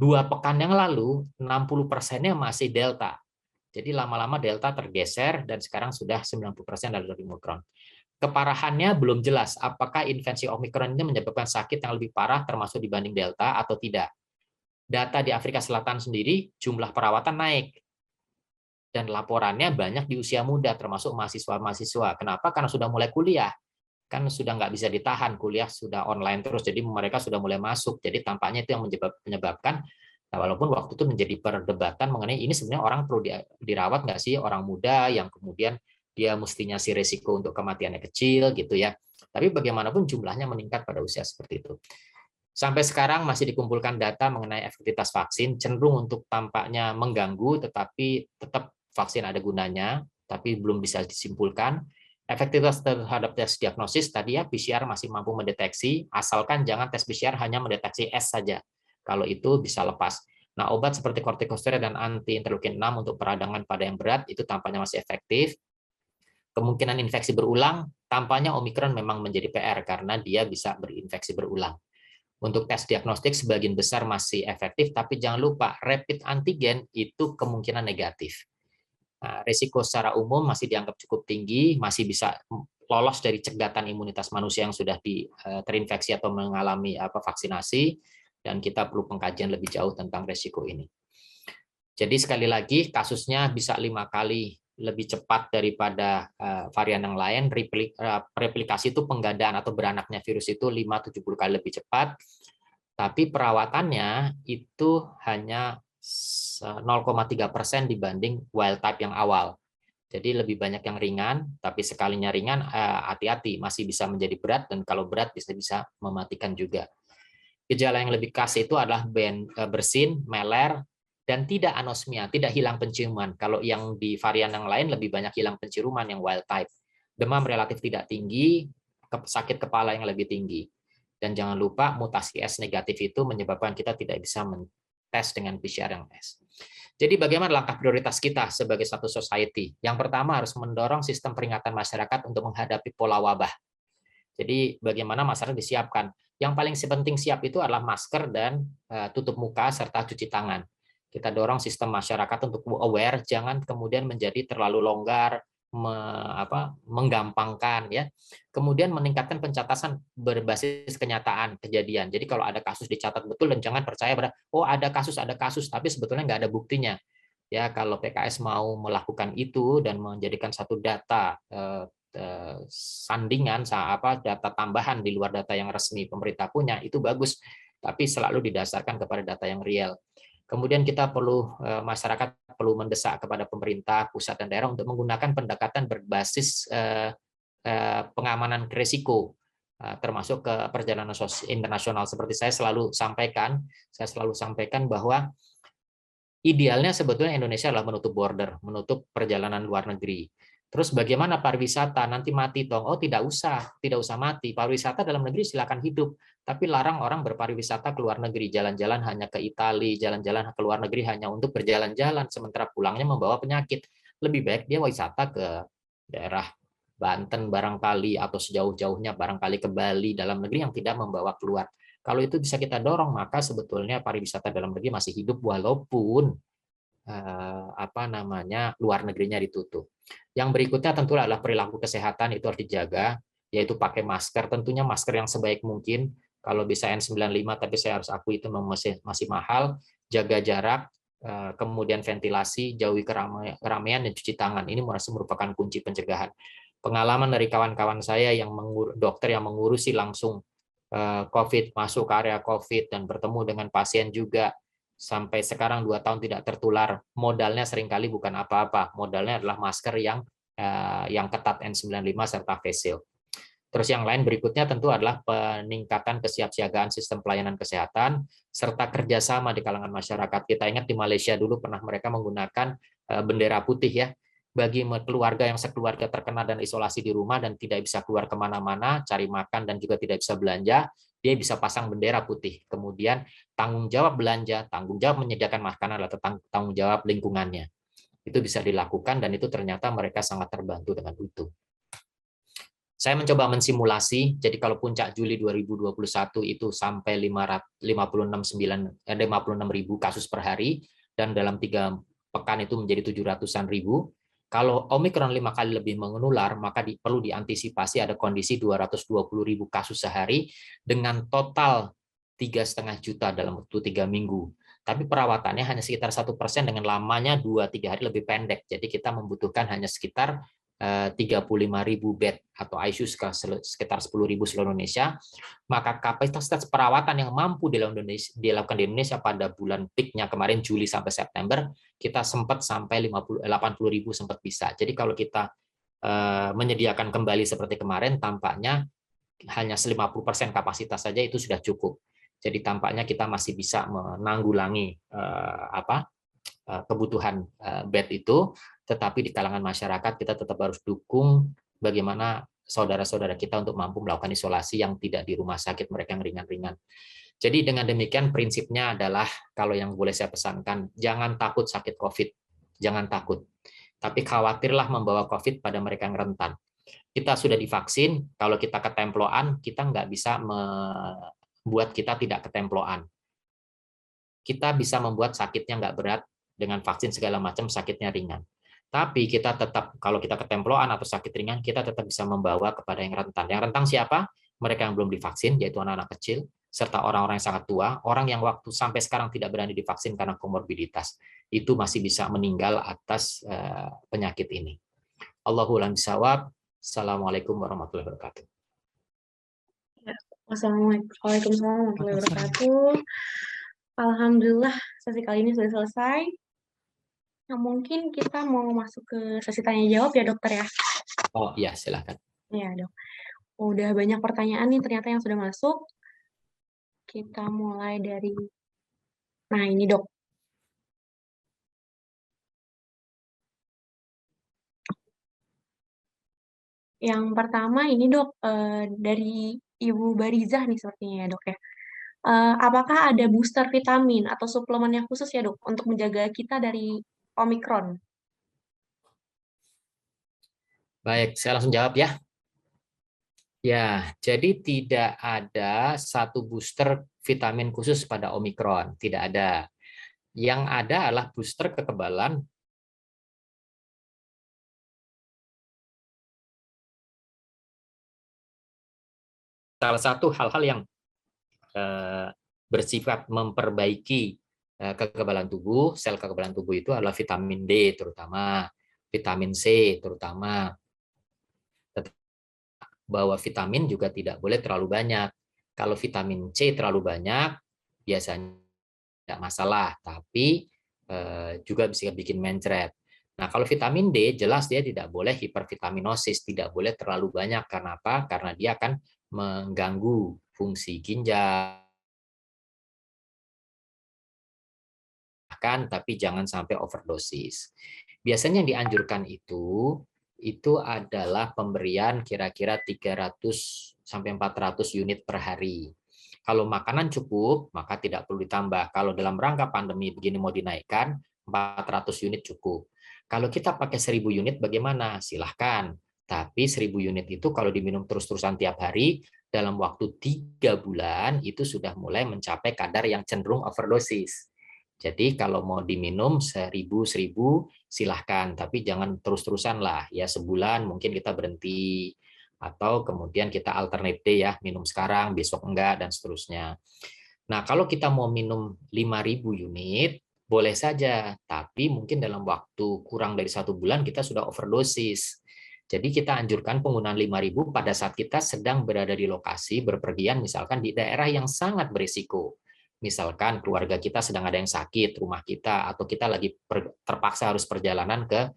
2 pekan yang lalu 60%-nya masih Delta. Jadi lama-lama Delta tergeser dan sekarang sudah 90% dari Omicron. Keparahannya belum jelas apakah infeksi Omicron ini menyebabkan sakit yang lebih parah termasuk dibanding Delta atau tidak. Data di Afrika Selatan sendiri jumlah perawatan naik. Dan laporannya banyak di usia muda, termasuk mahasiswa-mahasiswa. Kenapa? Karena sudah mulai kuliah. Kan sudah nggak bisa ditahan, kuliah sudah online terus, jadi mereka sudah mulai masuk. Jadi tampaknya itu yang menyebabkan, nah, walaupun waktu itu menjadi perdebatan mengenai ini sebenarnya orang perlu dirawat nggak sih, orang muda yang kemudian dia mestinya si resiko untuk kematiannya kecil gitu ya. Tapi bagaimanapun jumlahnya meningkat pada usia seperti itu. Sampai sekarang masih dikumpulkan data mengenai efektivitas vaksin, cenderung untuk tampaknya mengganggu, tetapi tetap vaksin ada gunanya, tapi belum bisa disimpulkan. Efektivitas terhadap tes diagnosis tadi ya, PCR masih mampu mendeteksi, asalkan jangan tes PCR hanya mendeteksi S saja. Kalau itu bisa lepas. Nah, obat seperti kortikosteroid dan anti-interleukin 6 untuk peradangan pada yang berat itu tampaknya masih efektif. Kemungkinan infeksi berulang, tampaknya Omicron memang menjadi PR karena dia bisa berinfeksi berulang. Untuk tes diagnostik sebagian besar masih efektif, tapi jangan lupa rapid antigen itu kemungkinan negatif. Nah, risiko secara umum masih dianggap cukup tinggi, masih bisa lolos dari cegatan imunitas manusia yang sudah terinfeksi atau mengalami vaksinasi, dan kita perlu pengkajian lebih jauh tentang risiko ini. Jadi sekali lagi kasusnya bisa 5 kali lebih cepat daripada varian yang lain. Replikasi itu penggandaan atau beranaknya virus itu 5-70 kali lebih cepat, tapi perawatannya itu hanya 0,3% dibanding wild type yang awal. Jadi lebih banyak yang ringan, tapi sekalinya ringan hati-hati masih bisa menjadi berat, dan kalau berat bisa mematikan juga. Gejala yang lebih khas itu adalah bersin, meler, dan tidak anosmia, tidak hilang penciuman. Kalau yang di varian yang lain lebih banyak hilang penciuman yang wild type. Demam relatif tidak tinggi, sakit kepala yang lebih tinggi. Dan jangan lupa mutasi S negatif itu menyebabkan kita tidak bisa tes dengan PCR yang S. Jadi bagaimana langkah prioritas kita sebagai satu society? Yang pertama harus mendorong sistem peringatan masyarakat untuk menghadapi pola wabah. Jadi bagaimana masyarakat disiapkan. Yang paling penting siap itu adalah masker dan tutup muka serta cuci tangan. Kita dorong sistem masyarakat untuk aware, jangan kemudian menjadi terlalu longgar, menggampangkan ya. Kemudian meningkatkan pencatatan berbasis kenyataan kejadian. Jadi kalau ada kasus dicatat betul dan jangan percaya pada ada kasus tapi sebetulnya nggak ada buktinya. Ya kalau PKS mau melakukan itu dan menjadikan satu data sandingan data tambahan di luar data yang resmi pemerintah punya itu bagus, tapi selalu didasarkan kepada data yang real. Kemudian kita perlu masyarakat perlu mendesak kepada pemerintah pusat dan daerah untuk menggunakan pendekatan berbasis pengamanan risiko, termasuk ke perjalanan internasional. Seperti saya selalu sampaikan bahwa idealnya sebetulnya Indonesia adalah menutup border, menutup perjalanan luar negeri. Terus bagaimana pariwisata? Nanti mati dong. Oh, tidak usah mati. Pariwisata dalam negeri silakan hidup, tapi larang orang berpariwisata ke luar negeri, jalan-jalan hanya ke Italia, jalan-jalan ke luar negeri hanya untuk berjalan-jalan, sementara pulangnya membawa penyakit. Lebih baik dia wisata ke daerah Banten barangkali, atau sejauh-jauhnya barangkali ke Bali, dalam negeri yang tidak membawa keluar. Kalau itu bisa kita dorong, maka sebetulnya pariwisata dalam negeri masih hidup walaupun luar negerinya ditutup. Yang berikutnya tentu adalah perilaku kesehatan, itu harus dijaga, yaitu pakai masker, tentunya masker yang sebaik mungkin. Kalau bisa N95, tapi saya harus akui itu masih mahal. Jaga jarak, kemudian ventilasi, jauhi keramaian, dan cuci tangan. Ini merupakan kunci pencegahan. Pengalaman dari kawan-kawan saya yang dokter yang mengurusi langsung COVID, masuk ke area COVID dan bertemu dengan pasien juga, sampai sekarang 2 tahun tidak tertular, modalnya seringkali bukan apa-apa, modalnya adalah masker yang ketat N95 serta face shield. Terus yang lain berikutnya tentu adalah peningkatan kesiapsiagaan sistem pelayanan kesehatan serta kerjasama di kalangan masyarakat. Kita ingat di Malaysia dulu pernah mereka menggunakan bendera putih ya, bagi keluarga yang sekeluarga terkena dan isolasi di rumah dan tidak bisa keluar kemana-mana, cari makan dan juga tidak bisa belanja, dia bisa pasang bendera putih. Kemudian tanggung jawab belanja, tanggung jawab menyediakan makanan, atau tanggung jawab lingkungannya. Itu bisa dilakukan dan itu ternyata mereka sangat terbantu dengan itu. Saya mencoba mensimulasi, jadi kalau puncak Juli 2021 itu sampai 56.000 kasus per hari, dan dalam 3 pekan itu menjadi 700-an ribu. Kalau Omikron 5 kali lebih menular, maka perlu diantisipasi ada kondisi 220.000 kasus sehari dengan total 3,5 juta dalam waktu 3 minggu. Tapi perawatannya hanya sekitar 1% dengan lamanya 2-3 hari lebih pendek. Jadi kita membutuhkan hanya sekitar 35.000 bed atau ICU sekitar 10.000 seluruh Indonesia, maka kapasitas perawatan yang mampu dilakukan di Indonesia pada bulan peak-nya kemarin Juli sampai September, kita sempat sampai 80.000 sempat bisa. Jadi kalau kita menyediakan kembali seperti kemarin, tampaknya hanya 50% kapasitas saja itu sudah cukup. Jadi tampaknya kita masih bisa menanggulangi kebutuhan bed itu, tetapi di kalangan masyarakat kita tetap harus dukung bagaimana saudara-saudara kita untuk mampu melakukan isolasi yang tidak di rumah sakit, mereka yang ringan-ringan. Jadi dengan demikian prinsipnya adalah, kalau yang boleh saya pesankan, jangan takut sakit COVID, jangan takut. Tapi khawatirlah membawa COVID pada mereka yang rentan. Kita sudah divaksin, kalau kita ketemploan, kita nggak bisa membuat kita tidak ketemploan. Kita bisa membuat sakitnya nggak berat, dengan vaksin segala macam sakitnya ringan. Tapi kita tetap, kalau kita ketemploan atau sakit ringan, kita tetap bisa membawa kepada yang rentan. Yang rentan siapa? Mereka yang belum divaksin, yaitu anak-anak kecil, serta orang-orang yang sangat tua, orang yang waktu sampai sekarang tidak berani divaksin karena komorbiditas. Itu masih bisa meninggal atas penyakit ini. Allahu a'lam bishawab. Assalamualaikum warahmatullahi wabarakatuh. Waalaikumsalam warahmatullahi wabarakatuh. Alhamdulillah, sesi kali ini sudah selesai. Nah, mungkin kita mau masuk ke sesi tanya jawab ya dokter ya. Oh iya, silakan. Iya dok. Udah banyak pertanyaan nih ternyata yang sudah masuk. Kita mulai dari, nah ini dok. Yang pertama ini dok, dari Ibu Barizah nih sepertinya ya dok ya. Apakah ada booster vitamin atau suplemen yang khusus ya dok untuk menjaga kita dari Omikron? Baik, saya langsung jawab ya. Ya, jadi tidak ada satu booster vitamin khusus pada Omikron, tidak ada. Yang ada adalah booster kekebalan salah satu hal-hal yang bersifat memperbaiki kekebalan tubuh. Sel kekebalan tubuh itu adalah vitamin D terutama, vitamin C terutama. Bahwa vitamin juga tidak boleh terlalu banyak. Kalau vitamin C terlalu banyak, biasanya tidak masalah, tapi juga bisa bikin mencret. Nah, kalau vitamin D, jelas dia tidak boleh hipervitaminosis, tidak boleh terlalu banyak. Karena apa? Karena dia akan mengganggu fungsi ginjal, tapi jangan sampai overdosis. Biasanya yang dianjurkan itu adalah pemberian kira-kira 300 sampai 400 unit per hari. Kalau makanan cukup, maka tidak perlu ditambah. Kalau dalam rangka pandemi begini mau dinaikkan, 400 unit cukup. Kalau kita pakai 1000 unit bagaimana? Silahkan. Tapi 1000 unit itu kalau diminum terus-terusan tiap hari, dalam waktu 3 bulan itu sudah mulai mencapai kadar yang cenderung overdosis. Jadi kalau mau diminum 1000 silahkan, tapi jangan terus-terusan lah. Ya sebulan mungkin kita berhenti, atau kemudian kita alternate day ya, minum sekarang, besok enggak, dan seterusnya. Nah kalau kita mau minum 5000 unit, boleh saja, tapi mungkin dalam waktu kurang dari 1 bulan kita sudah overdosis. Jadi kita anjurkan penggunaan 5000 pada saat kita sedang berada di lokasi berpergian, misalkan di daerah yang sangat berisiko. Misalkan keluarga kita sedang ada yang sakit, rumah kita, atau kita lagi terpaksa harus perjalanan ke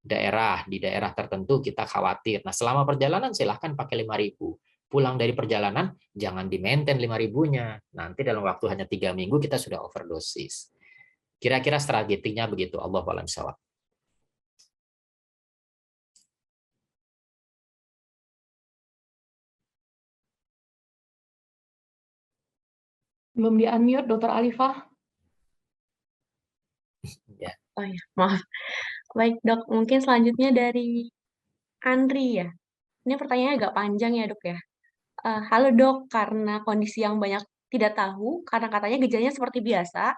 di daerah tertentu kita khawatir. Nah, selama perjalanan silahkan pakai 5000. Pulang dari perjalanan, jangan di-maintain 5000-nya. Nanti dalam waktu hanya 3 minggu kita sudah overdosis. Kira-kira strateginya begitu. Allahu a'lam bishawab. Belum di-unmute, Dr. Alifah. Ya. Oh ya, maaf. Baik dok, mungkin selanjutnya dari Andri ya. Ini pertanyaannya agak panjang ya dok ya. Halo dok, karena kondisi yang banyak tidak tahu, karena katanya gejalanya seperti biasa.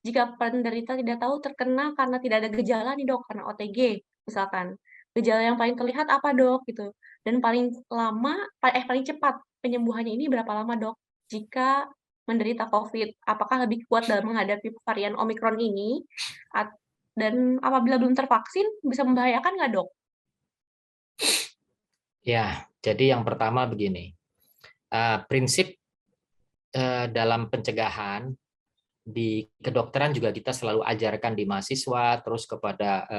Jika penderita tidak tahu terkena karena tidak ada gejala nih dok, karena OTG misalkan. Gejala yang paling terlihat apa dok gitu. Dan paling cepat penyembuhannya ini berapa lama dok? Jika menderita COVID, apakah lebih kuat dalam menghadapi varian Omikron ini? Dan apabila belum tervaksin, bisa membahayakan nggak dok? Ya, jadi yang pertama begini. Prinsip dalam pencegahan di kedokteran juga kita selalu ajarkan di mahasiswa, terus kepada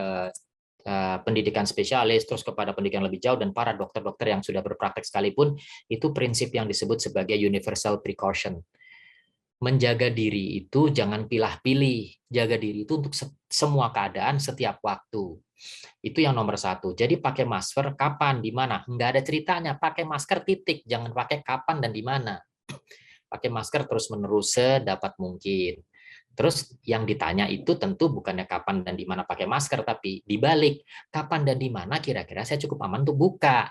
pendidikan spesialis, terus kepada pendidikan lebih jauh, dan para dokter-dokter yang sudah berpraktek sekalipun, itu prinsip yang disebut sebagai universal precaution. Menjaga diri itu jangan pilah-pilih, jaga diri itu untuk semua keadaan, setiap waktu. Itu yang nomor satu. Jadi pakai masker kapan, di mana? Nggak ada ceritanya, pakai masker titik, jangan pakai kapan dan di mana. Pakai masker terus-menerus sedapat mungkin. Terus yang ditanya itu tentu bukannya kapan dan di mana pakai masker, tapi dibalik, kapan dan di mana kira-kira saya cukup aman untuk buka.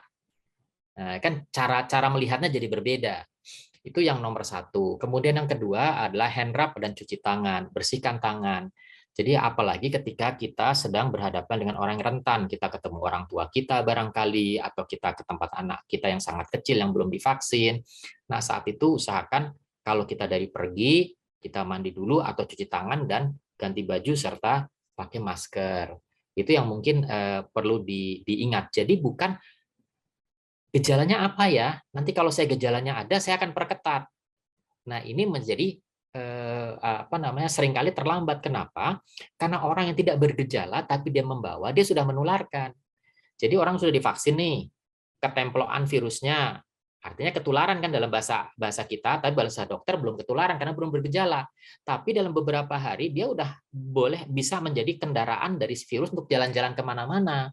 Nah, kan cara melihatnya jadi berbeda. Itu yang nomor satu. Kemudian yang kedua adalah hand rub dan cuci tangan, bersihkan tangan. Jadi apalagi ketika kita sedang berhadapan dengan orang yang rentan, kita ketemu orang tua kita barangkali, atau kita ke tempat anak kita yang sangat kecil yang belum divaksin. Nah saat itu usahakan kalau kita dari pergi, kita mandi dulu atau cuci tangan dan ganti baju serta pakai masker. Itu yang mungkin perlu diingat. Jadi bukan gejalanya apa ya? Nanti kalau saya gejalanya ada, saya akan perketat. Nah, ini menjadi seringkali terlambat. Kenapa? Karena orang yang tidak bergejala tapi dia membawa, dia sudah menularkan. Jadi orang sudah divaksin nih, ketemploan virusnya, artinya ketularan kan dalam bahasa kita, tapi bahasa dokter belum ketularan karena belum bergejala. Tapi dalam beberapa hari dia udah bisa menjadi kendaraan dari virus untuk jalan-jalan kemana-mana.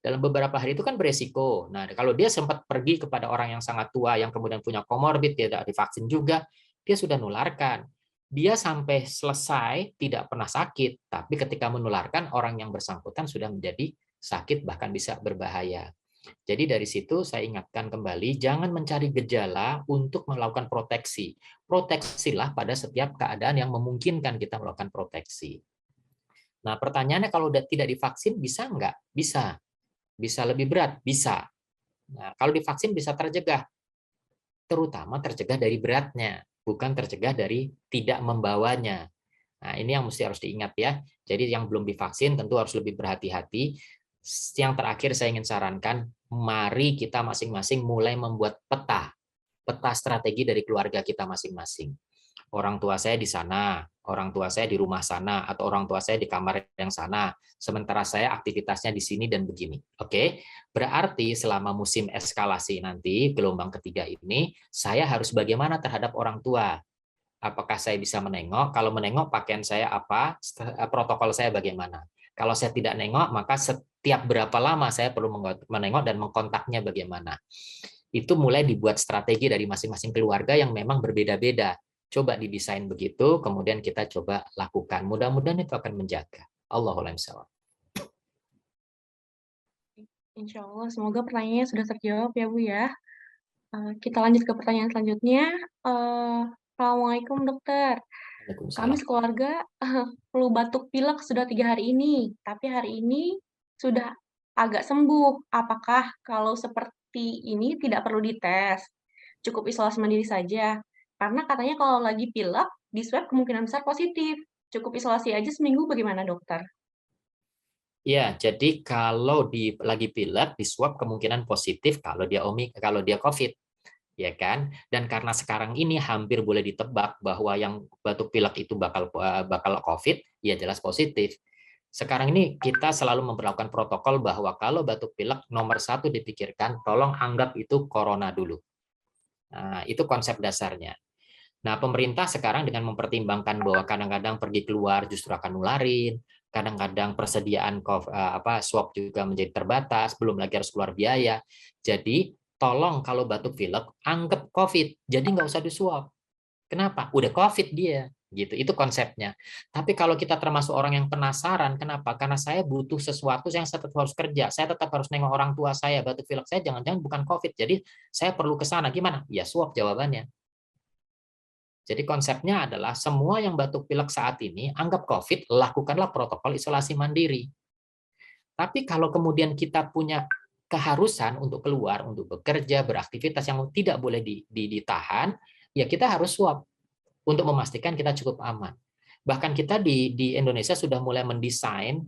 dalam beberapa hari itu kan beresiko. Nah, kalau dia sempat pergi kepada orang yang sangat tua yang kemudian punya komorbid, tidak divaksin juga, dia sudah nularkan. Dia sampai selesai tidak pernah sakit, tapi ketika menularkan orang yang bersangkutan sudah menjadi sakit bahkan bisa berbahaya. Jadi dari situ saya ingatkan kembali, jangan mencari gejala untuk melakukan proteksi. Proteksilah pada setiap keadaan yang memungkinkan kita melakukan proteksi. Nah, pertanyaannya kalau tidak divaksin bisa nggak? Bisa. Bisa lebih berat? Bisa. Nah, kalau divaksin bisa tercegah, terutama tercegah dari beratnya, bukan tercegah dari tidak membawanya. Nah, ini yang harus diingat ya. Jadi yang belum divaksin tentu harus lebih berhati-hati. Yang terakhir saya ingin sarankan, mari kita masing-masing mulai membuat peta strategi dari keluarga kita masing-masing. Orang tua saya di sana, orang tua saya di rumah sana, atau orang tua saya di kamar yang sana, sementara saya aktivitasnya di sini dan begini. Oke, berarti selama musim eskalasi nanti, gelombang ketiga ini, saya harus bagaimana terhadap orang tua? Apakah saya bisa menengok? Kalau menengok, pakaian saya apa? Protokol saya bagaimana? Kalau saya tidak nengok, maka setiap berapa lama saya perlu menengok dan mengkontaknya bagaimana? Itu mulai dibuat strategi dari masing-masing keluarga yang memang berbeda-beda. Coba didesain begitu, kemudian kita coba lakukan. Mudah-mudahan itu akan menjaga. Allahul a'lam. Insya Allah, semoga pertanyaannya sudah terjawab ya Bu ya. Kita lanjut ke pertanyaan selanjutnya. Assalamualaikum dokter. Kami Waalaikumsalam. sekeluarga flu batuk pilek sudah 3 hari ini, tapi hari ini sudah agak sembuh. Apakah kalau seperti ini tidak perlu dites? Cukup isolasi mandiri saja. Karena katanya kalau lagi pilek, di swab kemungkinan besar positif. Cukup isolasi aja seminggu bagaimana dokter? Ya, jadi kalau lagi pilek, di swab kemungkinan positif kalau dia COVID, ya kan? Dan karena sekarang ini hampir boleh ditebak bahwa yang batuk pilek itu bakal COVID, ya jelas positif. Sekarang ini kita selalu memperlakukan protokol bahwa kalau batuk pilek nomor 1 dipikirkan, tolong anggap itu corona dulu. Nah, itu konsep dasarnya. Nah, pemerintah sekarang dengan mempertimbangkan bahwa kadang-kadang pergi keluar justru akan nularin, kadang-kadang persediaan swab juga menjadi terbatas, belum lagi harus keluar biaya. Jadi, tolong kalau batuk pilek, anggap COVID, jadi nggak usah disuap. Kenapa? Udah COVID dia, gitu. Itu konsepnya. Tapi kalau kita termasuk orang yang penasaran, kenapa? Karena saya butuh sesuatu yang saya tetap harus kerja, saya tetap harus nengok orang tua saya, batuk pilek saya jangan-jangan bukan COVID, jadi saya perlu ke sana. Gimana? Ya swab jawabannya. Jadi konsepnya adalah semua yang batuk pilek saat ini, anggap COVID, lakukanlah protokol isolasi mandiri. Tapi kalau kemudian kita punya keharusan untuk keluar, untuk bekerja, beraktivitas yang tidak boleh ditahan, ya kita harus swab untuk memastikan kita cukup aman. Bahkan kita di Indonesia sudah mulai mendesain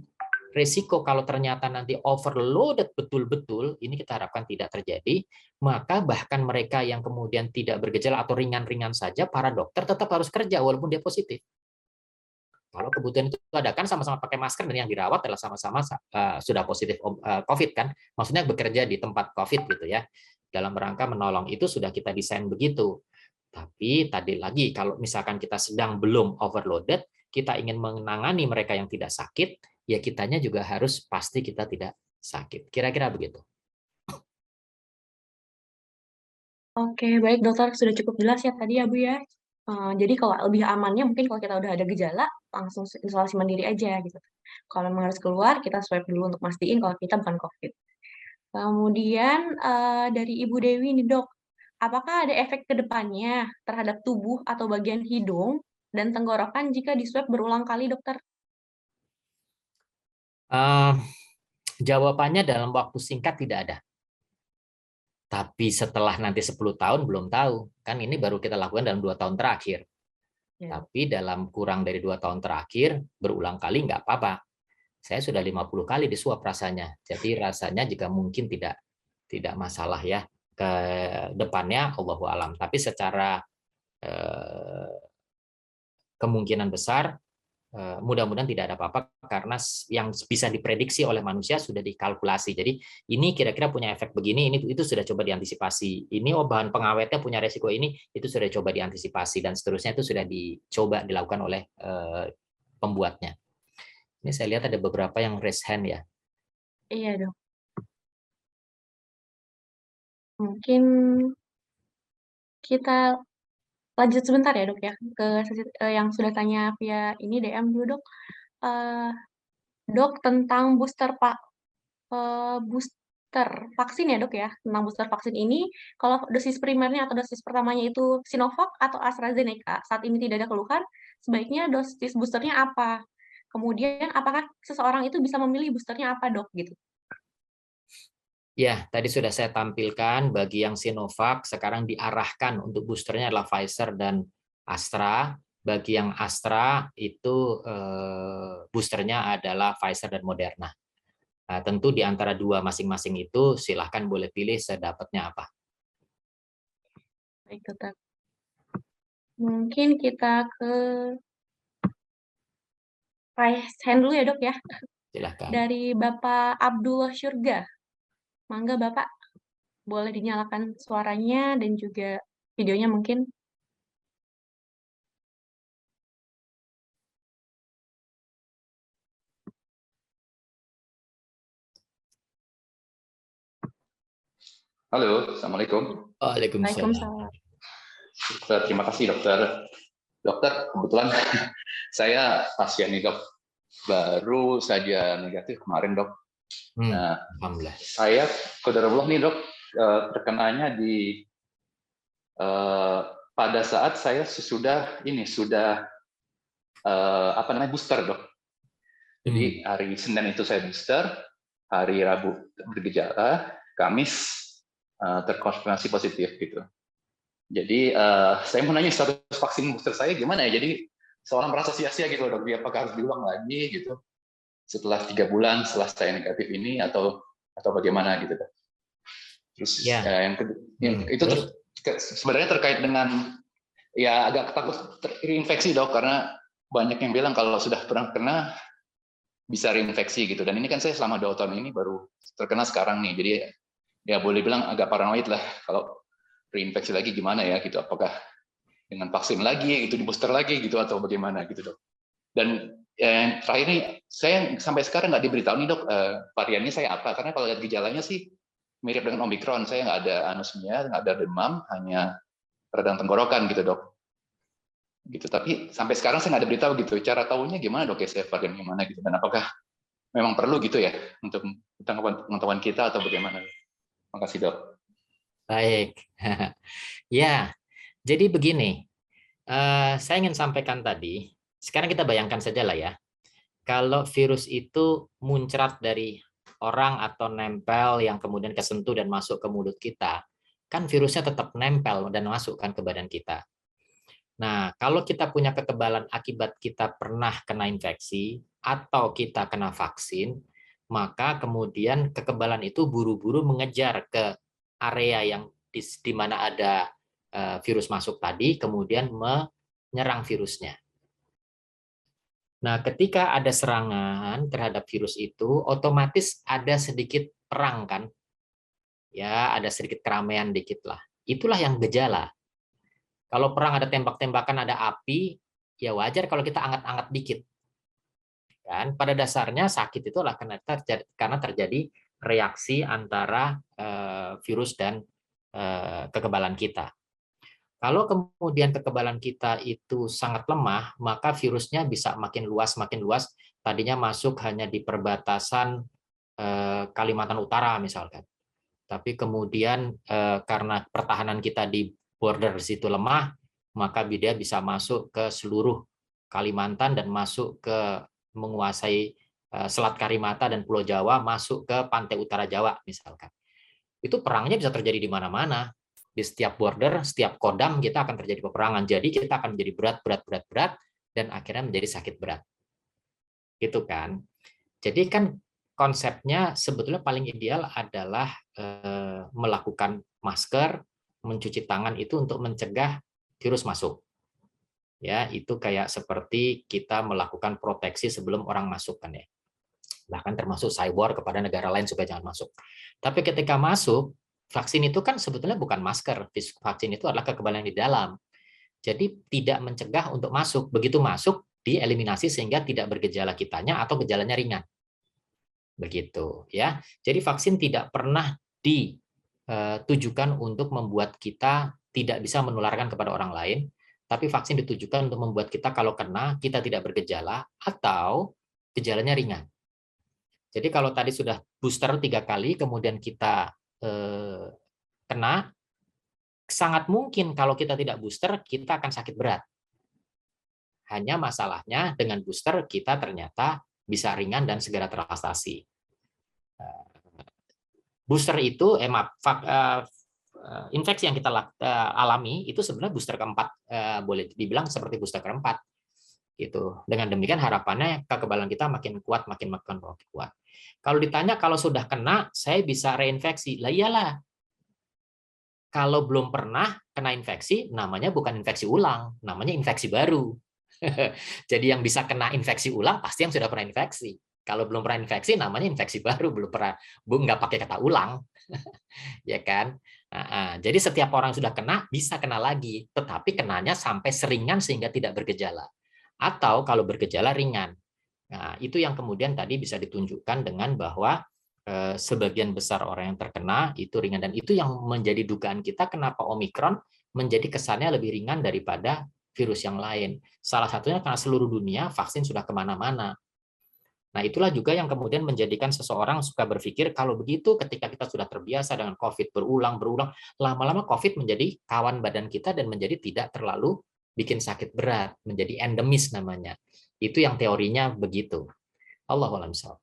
resiko kalau ternyata nanti overloaded betul-betul, ini kita harapkan tidak terjadi, maka bahkan mereka yang kemudian tidak bergejala atau ringan-ringan saja, para dokter tetap harus kerja walaupun dia positif. Kalau kebutuhan itu ada kan sama-sama pakai masker dan yang dirawat adalah sama-sama sudah positif COVID kan, maksudnya bekerja di tempat COVID gitu ya. Dalam rangka menolong itu sudah kita desain begitu. Tapi tadi lagi kalau misalkan kita sedang belum overloaded, kita ingin menangani mereka yang tidak sakit, ya kitanya juga harus pasti kita tidak sakit. Kira-kira begitu. Oke, baik dokter, sudah cukup jelas ya tadi ya Bu ya. Jadi kalau lebih amannya mungkin kalau kita udah ada gejala, langsung isolasi mandiri aja gitu. Kalau memang harus keluar, kita swab dulu untuk mastiin kalau kita bukan COVID. Kemudian dari Ibu Dewi nih dok, apakah ada efek ke depannya terhadap tubuh atau bagian hidung dan tenggorokan jika di swab berulang kali dokter? Jawabannya dalam waktu singkat tidak ada. Tapi setelah nanti 10 tahun belum tahu. Kan ini baru kita lakukan dalam 2 tahun terakhir. Ya. Tapi dalam kurang dari 2 tahun terakhir, berulang kali nggak apa-apa. Saya sudah 50 kali disuap rasanya. Jadi rasanya juga mungkin tidak masalah ya. Ke depannya Allahu alam. Tapi secara kemungkinan besar mudah-mudahan tidak ada apa-apa karena yang bisa diprediksi oleh manusia sudah dikalkulasi. Jadi ini kira-kira punya efek begini, ini itu sudah coba diantisipasi. Ini bahan pengawetnya punya resiko ini, itu sudah coba diantisipasi dan seterusnya itu sudah dicoba dilakukan oleh pembuatnya. Ini saya lihat ada beberapa yang raise hand ya. Iya dok. Mungkin kita lanjut sebentar ya dok ya ke yang sudah tanya via ini DM dulu dok. Eh, Dok tentang booster vaksin ya dok ya, tentang booster vaksin ini, kalau dosis primernya atau dosis pertamanya itu Sinovac atau AstraZeneca, saat ini tidak ada keluhan, sebaiknya dosis boosternya apa? Kemudian apakah seseorang itu bisa memilih boosternya apa dok gitu? Ya, tadi sudah saya tampilkan bagi yang Sinovac sekarang diarahkan untuk boosternya adalah Pfizer dan Astra. Bagi yang Astra itu boosternya adalah Pfizer dan Moderna. Nah, tentu di antara dua masing-masing itu silahkan boleh pilih sedapatnya apa. Baik dokter. Mungkin kita ke raise hand dulu ya dok ya, Silahkan. dari Bapak Abdullah Syurga. Mangga Bapak, boleh dinyalakan suaranya dan juga videonya mungkin. Halo, Assalamualaikum. Waalaikumsalam. Waalaikumsalam. Dokter, terima kasih dokter. Dokter, kebetulan saya pasien nih dok. Baru saja negatif kemarin dok. Nah, Alhamdulillah. saya qadarullah nih dok, terkenanya di pada saat saya sudah booster dok. Jadi hari Senin itu saya booster, hari Rabu bergejala, Kamis terkonfirmasi positif gitu. Jadi saya mau nanya status vaksin booster saya gimana ya? Jadi seorang merasa sia-sia gitu dok, apakah harus diulang lagi gitu setelah 3 bulan setelah saya negatif ini atau bagaimana gitu dok? Terus yang kedua, itu sebenarnya terkait dengan ya agak takut terinfeksi dok, karena banyak yang bilang kalau sudah pernah kena bisa reinfeksi gitu. Dan ini kan saya selama 2 tahun ini baru terkena sekarang nih, jadi ya boleh bilang agak paranoid lah kalau reinfeksi lagi gimana ya gitu, apakah dengan vaksin lagi itu di booster lagi gitu atau bagaimana gitu dok. Dan yang terakhir nih, saya sampai sekarang nggak diberitahu nih dok variannya saya apa, karena kalau lihat gejalanya sih mirip dengan Omicron, saya nggak ada anosmia, nggak ada demam, hanya radang tenggorokan gitu dok. Gitu, tapi sampai sekarang saya nggak ada beritahu gitu, cara tahunya gimana dok ya saya varian gimana gitu, dan apakah memang perlu gitu ya untuk pengetahuan kita atau bagaimana? Makasih dok. Baik. Ya, jadi begini, saya ingin sampaikan tadi, sekarang kita bayangkan saja lah ya, kalau virus itu muncrat dari orang atau nempel yang kemudian kesentuh dan masuk ke mulut kita, kan virusnya tetap nempel dan masuk kan ke badan kita. Nah, kalau kita punya kekebalan akibat kita pernah kena infeksi atau kita kena vaksin, maka kemudian kekebalan itu buru-buru mengejar ke area yang di mana ada virus masuk tadi, kemudian menyerang virusnya. Nah, ketika ada serangan terhadap virus itu, otomatis ada sedikit perang kan? Ya, ada sedikit keramaian dikit lah. Itulah yang gejala. Kalau perang ada tembak-tembakan, ada api, ya wajar kalau kita angat-angat dikit. Kan? Pada dasarnya sakit itu adalah karena terjadi reaksi antara virus dan kekebalan kita. Kalau kemudian kekebalan kita itu sangat lemah, maka virusnya bisa makin luas. Tadinya masuk hanya di perbatasan Kalimantan Utara misalkan. Tapi kemudian karena pertahanan kita di border situ lemah, maka dia bisa masuk ke seluruh Kalimantan dan masuk ke menguasai Selat Karimata dan Pulau Jawa, masuk ke pantai utara Jawa misalkan. Itu perangnya bisa terjadi di mana-mana. Di setiap border, setiap kodam kita akan terjadi peperangan. Jadi kita akan menjadi berat dan akhirnya menjadi sakit berat. Gitu kan. Jadi kan konsepnya sebetulnya paling ideal adalah melakukan masker, mencuci tangan itu untuk mencegah virus masuk. Ya, itu kayak seperti kita melakukan proteksi sebelum orang masuk kan ya. Bahkan termasuk cyber kepada negara lain supaya jangan masuk. Tapi ketika masuk, vaksin itu kan sebetulnya bukan masker. Vaksin itu adalah kekebalan di dalam. Jadi tidak mencegah untuk masuk. Begitu masuk, dieliminasi sehingga tidak bergejala kitanya atau gejalanya ringan. Begitu ya. Jadi vaksin tidak pernah tujukan untuk membuat kita tidak bisa menularkan kepada orang lain, tapi vaksin ditujukan untuk membuat kita kalau kena, kita tidak bergejala atau gejalanya ringan. Jadi kalau tadi sudah booster 3 kali, kemudian kita kena, sangat mungkin kalau kita tidak booster, kita akan sakit berat. Hanya masalahnya dengan booster kita ternyata bisa ringan dan segera teratasi. Booster itu, infeksi yang kita alami itu sebenarnya booster keempat, boleh dibilang seperti booster keempat. Gitu. Dengan demikian harapannya kekebalan kita makin kuat, makin kuat. Kalau ditanya kalau sudah kena, saya bisa reinfeksi. Lah iyalah. Kalau belum pernah kena infeksi, namanya bukan infeksi ulang, namanya infeksi baru. Jadi yang bisa kena infeksi ulang pasti yang sudah pernah infeksi. Kalau belum pernah infeksi, namanya infeksi baru, belum pernah, nggak pakai kata ulang, ya kan? Jadi setiap orang sudah kena bisa kena lagi, tetapi kenanya sampai seringan sehingga tidak bergejala. Atau kalau bergejala ringan. Nah, itu yang kemudian tadi bisa ditunjukkan dengan bahwa sebagian besar orang yang terkena itu ringan, dan itu yang menjadi dugaan kita kenapa Omikron menjadi kesannya lebih ringan daripada virus yang lain. Salah satunya karena seluruh dunia vaksin sudah kemana-mana. Nah, itulah juga yang kemudian menjadikan seseorang suka berpikir kalau begitu ketika kita sudah terbiasa dengan COVID berulang, lama-lama COVID menjadi kawan badan kita dan menjadi tidak terlalu bikin sakit berat, menjadi endemis namanya. Itu yang teorinya begitu. Allahu a'lam bishawab.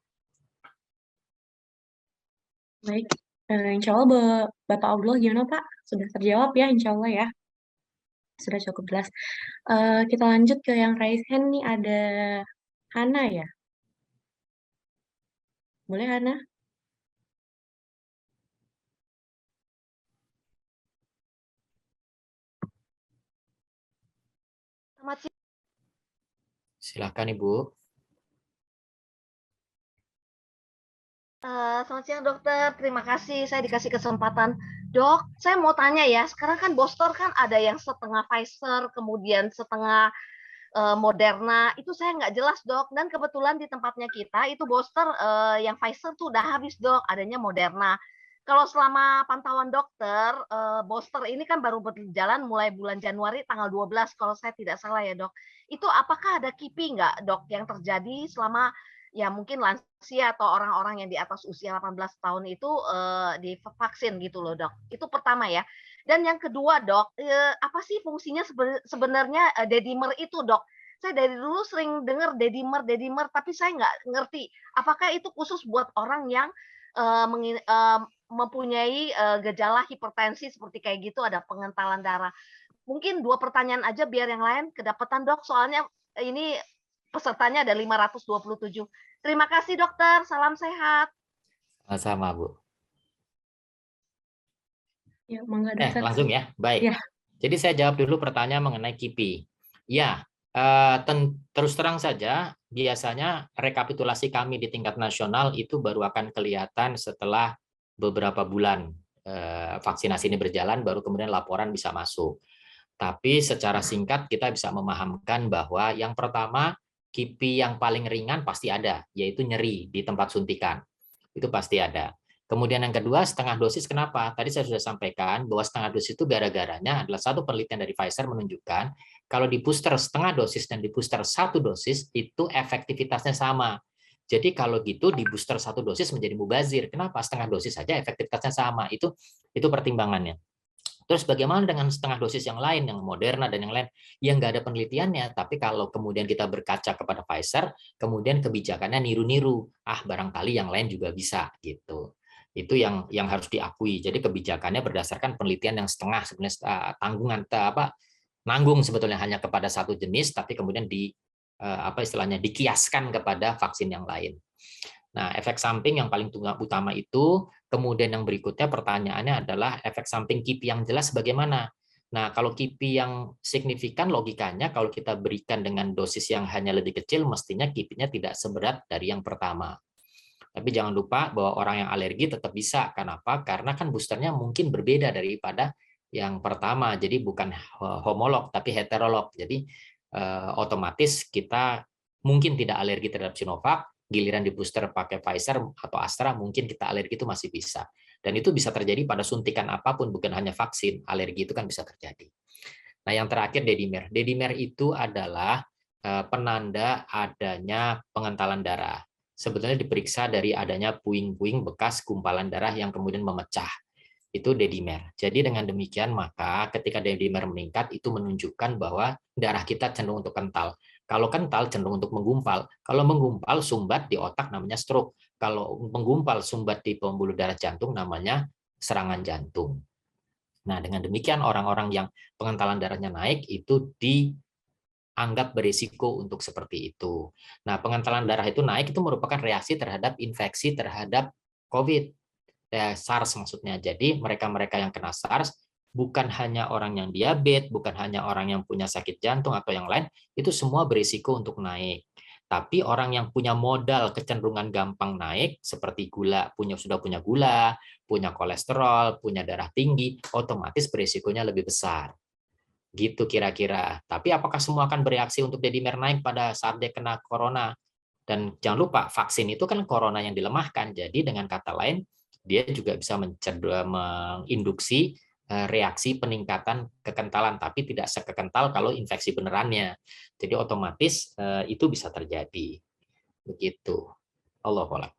Baik, insya Allah Bapak Abdullah gimana Pak? Sudah terjawab ya insya Allah ya? Sudah cukup jelas. Kita lanjut ke yang raise hand nih, ada Hana ya? Boleh Hana? Selamat siang. Silakan Ibu. Selamat siang dokter, terima kasih saya dikasih kesempatan. Dok, saya mau tanya ya, sekarang kan booster kan ada yang setengah Pfizer, kemudian setengah Moderna, itu saya nggak jelas dok. Dan kebetulan di tempatnya kita itu booster yang Pfizer tuh udah habis dok, adanya Moderna. Kalau selama pantauan dokter, booster ini kan baru berjalan mulai bulan Januari tanggal 12 kalau saya tidak salah ya dok. Itu apakah ada KIPI nggak dok yang terjadi selama ya mungkin lansia atau orang-orang yang di atas usia 18 tahun itu divaksin gitu loh dok. Itu pertama ya. Dan yang kedua dok, apa sih fungsinya sebenarnya dedimer itu dok? Saya dari dulu sering dengar dedimer, tapi saya nggak ngerti apakah itu khusus buat orang yang mempunyai gejala hipertensi seperti kayak gitu, ada pengentalan darah. Mungkin 2 pertanyaan aja biar yang lain kedapatan dok, soalnya ini pesertanya ada 527. Terima kasih dokter, salam sehat. Sama Bu. Ya, mangga dokter. Langsung ya, baik. Ya. Jadi saya jawab dulu pertanyaan mengenai KIPI. Ya, terus terang saja, biasanya rekapitulasi kami di tingkat nasional itu baru akan kelihatan setelah beberapa bulan vaksinasi ini berjalan, baru kemudian laporan bisa masuk. Tapi secara singkat kita bisa memahamkan bahwa yang pertama, KIPI yang paling ringan pasti ada, yaitu nyeri di tempat suntikan. Itu pasti ada. Kemudian yang kedua, setengah dosis. Kenapa? Tadi saya sudah sampaikan bahwa setengah dosis itu gara-garanya adalah satu penelitian dari Pfizer menunjukkan kalau di booster setengah dosis dan di booster 1 dosis itu efektivitasnya sama. Jadi kalau gitu di booster 1 dosis menjadi mubazir. Kenapa? Setengah dosis saja efektivitasnya sama. Itu pertimbangannya. Terus bagaimana dengan setengah dosis yang lain, yang Moderna dan yang lain, yang nggak ada penelitiannya, tapi kalau kemudian kita berkaca kepada Pfizer, kemudian kebijakannya niru-niru, barangkali yang lain juga bisa, gitu. Itu yang harus diakui. Jadi kebijakannya berdasarkan penelitian yang setengah, sebenarnya nanggung sebetulnya hanya kepada satu jenis, tapi kemudian dikiaskan kepada vaksin yang lain. Nah, efek samping yang paling utama itu, kemudian yang berikutnya pertanyaannya adalah efek samping KIPI yang jelas bagaimana? Nah, kalau KIPI yang signifikan logikanya kalau kita berikan dengan dosis yang hanya lebih kecil, mestinya KIPI-nya tidak seberat dari yang pertama. Tapi jangan lupa bahwa orang yang alergi tetap bisa. Kenapa? Karena kan boosternya mungkin berbeda daripada yang pertama. Jadi bukan homolog, tapi heterolog. Jadi otomatis kita mungkin tidak alergi terhadap Sinovac, giliran di booster pakai Pfizer atau Astra mungkin kita alergi itu masih bisa. Dan itu bisa terjadi pada suntikan apapun, bukan hanya vaksin. Alergi itu kan bisa terjadi. Nah, yang terakhir dedimer. Dedimer itu adalah penanda adanya pengentalan darah. Sebetulnya diperiksa dari adanya puing-puing bekas gumpalan darah yang kemudian memecah. Itu dedimer. Jadi dengan demikian maka ketika dedimer meningkat itu menunjukkan bahwa darah kita cenderung untuk kental. Kalau kental cenderung untuk menggumpal. Kalau menggumpal sumbat di otak namanya stroke. Kalau menggumpal sumbat di pembuluh darah jantung namanya serangan jantung. Nah, dengan demikian orang-orang yang pengentalan darahnya naik itu dianggap berisiko untuk seperti itu. Nah, pengentalan darah itu naik itu merupakan reaksi terhadap infeksi terhadap COVID, SARS maksudnya. Jadi mereka-mereka yang kena SARS bukan hanya orang yang diabetes, bukan hanya orang yang punya sakit jantung atau yang lain, itu semua berisiko untuk naik. Tapi orang yang punya modal kecenderungan gampang naik, seperti sudah punya gula, punya kolesterol, punya darah tinggi, otomatis berisikonya lebih besar. Gitu kira-kira. Tapi apakah semua akan bereaksi untuk dedimer naik pada saat dia kena corona? Dan jangan lupa, vaksin itu kan corona yang dilemahkan. Jadi dengan kata lain, dia juga bisa menginduksi reaksi peningkatan kekentalan, tapi tidak sekekental kalau infeksi benerannya. Jadi otomatis itu bisa terjadi. Begitu. Allahu a'lam.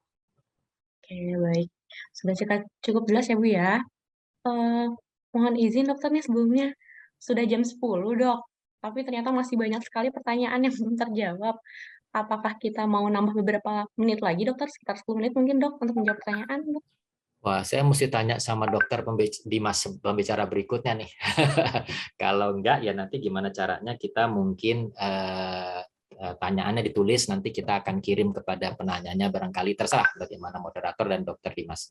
Oke, baik. Sudah cukup jelas ya, Bu ya. Mohon izin dokter nih sebelumnya. Sudah jam 10, Dok. Tapi ternyata masih banyak sekali pertanyaan yang belum terjawab. Apakah kita mau nambah beberapa menit lagi, dokter? Sekitar 10 menit mungkin, Dok, untuk menjawab pertanyaan, Dok. Wah, saya mesti tanya sama dokter Dimas pembicara berikutnya nih. Kalau enggak, ya nanti gimana caranya kita mungkin tanyaannya ditulis, nanti kita akan kirim kepada penanyanya, barangkali terserah bagaimana moderator dan dokter Dimas.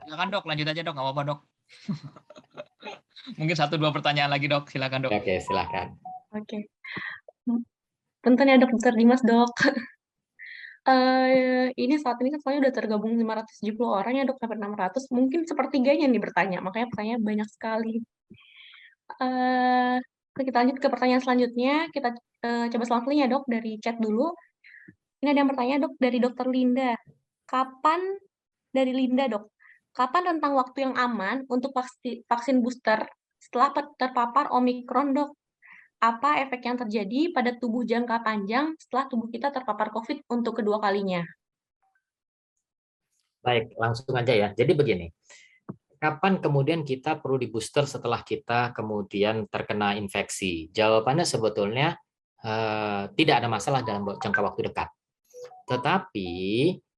Silakan dok, lanjut aja dok, nggak apa-apa dok. Mungkin 1-2 pertanyaan lagi dok, silakan dok. Oke, silakan. Oke. Tentunya dokter Dimas, Dok. Ini saat ini kan soalnya udah tergabung 570 orang ya, Dok, sampai 600. Mungkin sepertiganya nih bertanya, makanya pertanyaan banyak sekali. Kita lanjut ke pertanyaan selanjutnya. Kita coba selanjutnya ya, Dok, dari chat dulu. Ini ada yang bertanya, Dok, dari Dokter Linda. Dari Linda, Dok. Kapan rentang waktu yang aman untuk vaksin booster setelah terpapar Omikron, Dok? Apa efek yang terjadi pada tubuh jangka panjang setelah tubuh kita terpapar COVID untuk kedua kalinya? Baik, langsung aja ya. Jadi begini, kapan kemudian kita perlu di booster setelah kita kemudian terkena infeksi? Jawabannya sebetulnya tidak ada masalah dalam jangka waktu dekat. Tetapi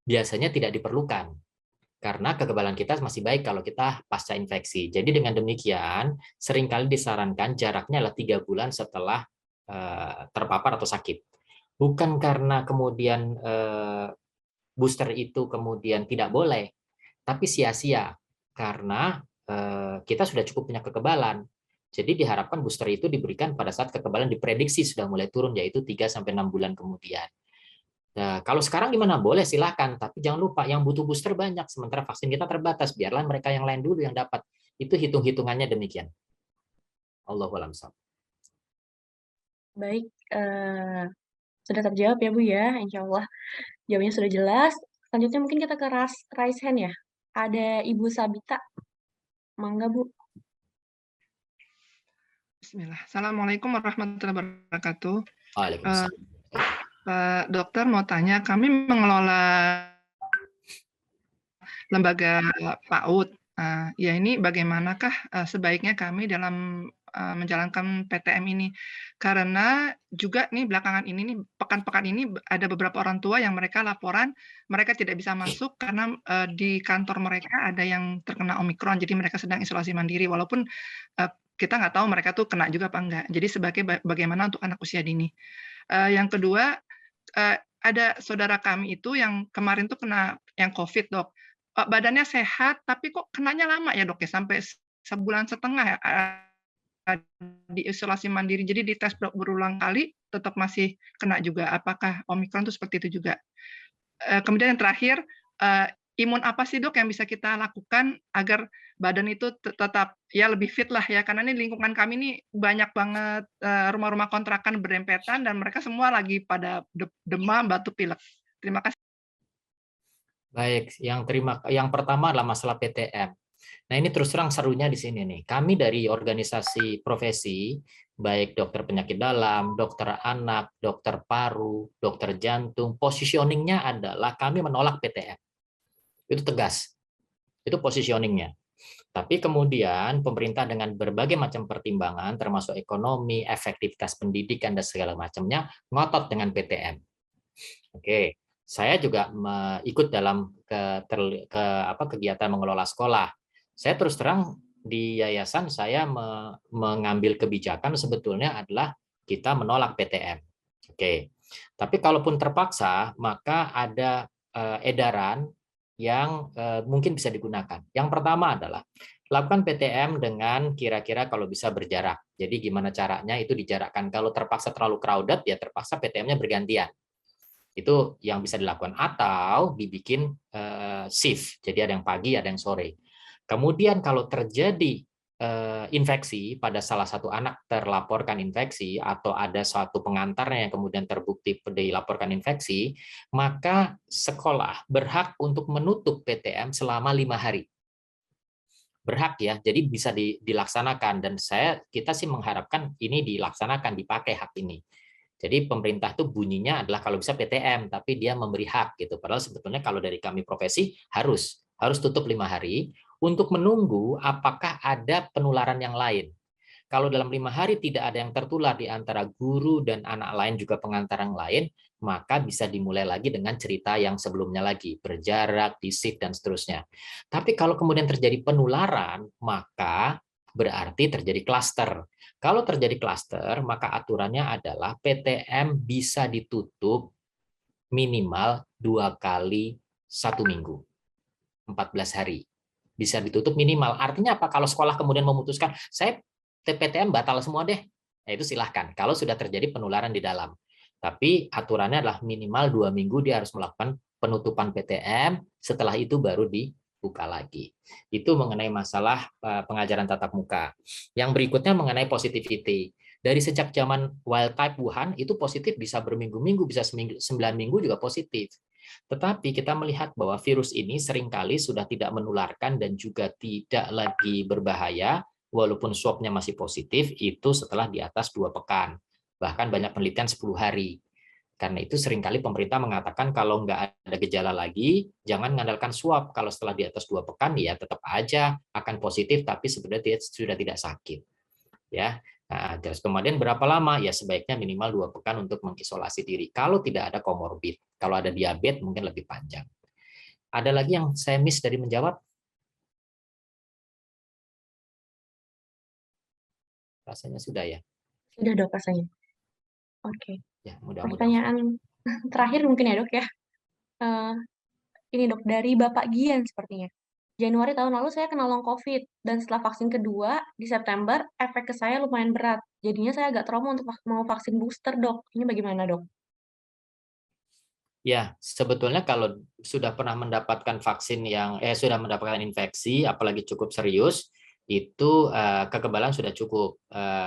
biasanya tidak diperlukan. Karena kekebalan kita masih baik kalau kita pasca infeksi. Jadi dengan demikian, seringkali disarankan jaraknya adalah 3 bulan setelah terpapar atau sakit. Bukan karena kemudian booster itu kemudian tidak boleh, tapi sia-sia. Karena kita sudah cukup punya kekebalan. Jadi diharapkan booster itu diberikan pada saat kekebalan diprediksi sudah mulai turun, yaitu 3-6 bulan kemudian. Nah, kalau sekarang gimana? Boleh, silakan. Tapi jangan lupa, yang butuh booster banyak, sementara vaksin kita terbatas. Biarlah mereka yang lain dulu yang dapat. Itu hitung-hitungannya demikian. Allahu a'lam. Baik, sudah terjawab ya, Bu ya. Insya Allah jawabannya sudah jelas. Selanjutnya mungkin kita ke raise hand ya. Ada Ibu Sabita. Mangga, Bu. Bismillah. Assalamualaikum warahmatullahi wabarakatuh. Waalaikumsalam. Pak Dokter mau tanya, kami mengelola lembaga PAUD. Ya ini bagaimanakah sebaiknya kami dalam menjalankan PTM ini? Karena juga nih belakangan ini nih pekan-pekan ini ada beberapa orang tua yang mereka laporan mereka tidak bisa masuk karena di kantor mereka ada yang terkena Omikron, jadi mereka sedang isolasi mandiri walaupun kita nggak tahu mereka tuh kena juga apa enggak. Jadi sebagai bagaimana untuk anak usia dini. Yang kedua, ada saudara kami itu yang kemarin tuh kena yang COVID, Dok. Badannya sehat, tapi kok kenanya lama ya, Dok ya, sampai sebulan setengah ya, di isolasi mandiri. Jadi dites berulang kali, tetap masih kena juga. Apakah Omikron itu seperti itu juga? Kemudian yang terakhir, imun apa sih dok yang bisa kita lakukan agar badan itu tetap ya lebih fit lah ya, karena ini lingkungan kami ini banyak banget rumah-rumah kontrakan berdempetan dan mereka semua lagi pada demam, batuk, pilek. Terima kasih. Baik, yang pertama adalah masalah PTM. Nah, ini terus terang serunya di sini nih. Kami dari organisasi profesi, baik dokter penyakit dalam, dokter anak, dokter paru, dokter jantung, positioningnya adalah kami menolak PTM. Itu tegas. Itu positioningnya. Tapi kemudian pemerintah dengan berbagai macam pertimbangan, termasuk ekonomi, efektivitas pendidikan, dan segala macamnya, ngotot dengan PTM. Oke, saya juga ikut dalam kegiatan mengelola sekolah. Saya terus terang di yayasan saya mengambil kebijakan sebetulnya adalah kita menolak PTM. Oke, tapi kalaupun terpaksa maka ada edaran yang mungkin bisa digunakan. Yang pertama adalah lakukan PTM dengan kira-kira kalau bisa berjarak. Jadi gimana caranya itu dijarakkan. Kalau terpaksa terlalu crowded ya terpaksa PTM-nya bergantian. Itu yang bisa dilakukan, atau dibikin shift, jadi ada yang pagi ada yang sore. Kemudian kalau terjadi infeksi pada salah satu anak terlaporkan infeksi atau ada suatu pengantarnya yang kemudian terbukti dilaporkan infeksi, maka sekolah berhak untuk menutup PTM selama 5 hari. Berhak ya, jadi bisa dilaksanakan, dan kita sih mengharapkan ini dilaksanakan, dipakai hak ini. Jadi pemerintah tuh bunyinya adalah kalau bisa PTM, tapi dia memberi hak gitu. Padahal sebetulnya kalau dari kami profesi harus tutup 5 hari untuk menunggu apakah ada penularan yang lain. Kalau dalam 5 hari tidak ada yang tertular di antara guru dan anak lain juga pengantar yang lain, maka bisa dimulai lagi dengan cerita yang sebelumnya lagi, berjarak, di shift, dan seterusnya. Tapi kalau kemudian terjadi penularan, maka berarti terjadi klaster. Kalau terjadi klaster, maka aturannya adalah PTM bisa ditutup minimal 2 kali 1 minggu, 14 hari. Bisa ditutup minimal. Artinya apa? Kalau sekolah kemudian memutuskan, saya PTM batal semua deh, nah itu silahkan. Kalau sudah terjadi penularan di dalam. Tapi aturannya adalah minimal 2 minggu dia harus melakukan penutupan PTM, setelah itu baru dibuka lagi. Itu mengenai masalah pengajaran tatap muka. Yang berikutnya mengenai positivity. Dari sejak zaman wild type Wuhan, itu positif bisa berminggu-minggu, bisa 9 minggu juga positif. Tetapi kita melihat bahwa virus ini seringkali sudah tidak menularkan dan juga tidak lagi berbahaya, walaupun swabnya masih positif, itu setelah di atas 2 pekan. Bahkan banyak penelitian 10 hari. Karena itu seringkali pemerintah mengatakan kalau nggak ada gejala lagi, jangan mengandalkan swab. Kalau setelah di atas 2 pekan, ya tetap aja akan positif, tapi sebenarnya dia sudah tidak sakit. Ya. Nah, terus kemudian berapa lama? Ya sebaiknya minimal 2 pekan untuk mengisolasi diri. Kalau tidak ada komorbid, kalau ada diabetes mungkin lebih panjang. Ada lagi yang saya miss dari menjawab? Rasanya sudah ya. Sudah dok rasanya. Oke. Ya, mudah-mudahan. Pertanyaan terakhir mungkin ya dok ya. Ini dok, dari Bapak Gian sepertinya. Januari tahun lalu saya kena long COVID, dan setelah vaksin kedua di September, efek ke saya lumayan berat. Jadinya saya agak trauma untuk mau vaksin booster dok. Ini bagaimana dok? Ya, sebetulnya kalau sudah pernah mendapatkan vaksin sudah mendapatkan infeksi, apalagi cukup serius, itu kekebalan sudah cukup.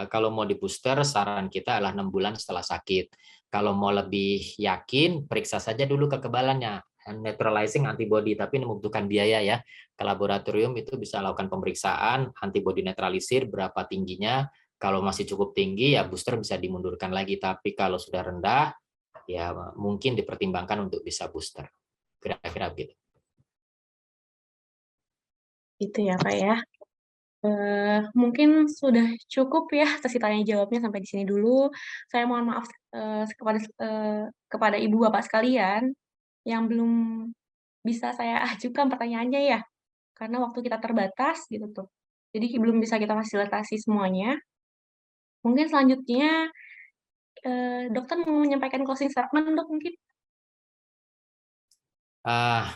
Kalau mau di booster, saran kita adalah 6 bulan setelah sakit. Kalau mau lebih yakin, periksa saja dulu kekebalannya, neutralizing antibody, tapi ini membutuhkan biaya ya. Ke laboratorium itu bisa lakukan pemeriksaan, antibody netralisir, berapa tingginya. Kalau masih cukup tinggi, ya booster bisa dimundurkan lagi. Tapi kalau sudah rendah, ya mungkin dipertimbangkan untuk bisa booster. Kira-kira begitu. Gitu ya Pak ya. Mungkin sudah cukup ya sesi tanya jawabnya sampai di sini dulu. Saya mohon maaf kepada ibu bapak sekalian yang belum bisa saya ajukan pertanyaannya ya, karena waktu kita terbatas gitu tuh. Jadi belum bisa kita fasilitasi semuanya. Mungkin selanjutnya dokter mau menyampaikan closing statement dok mungkin.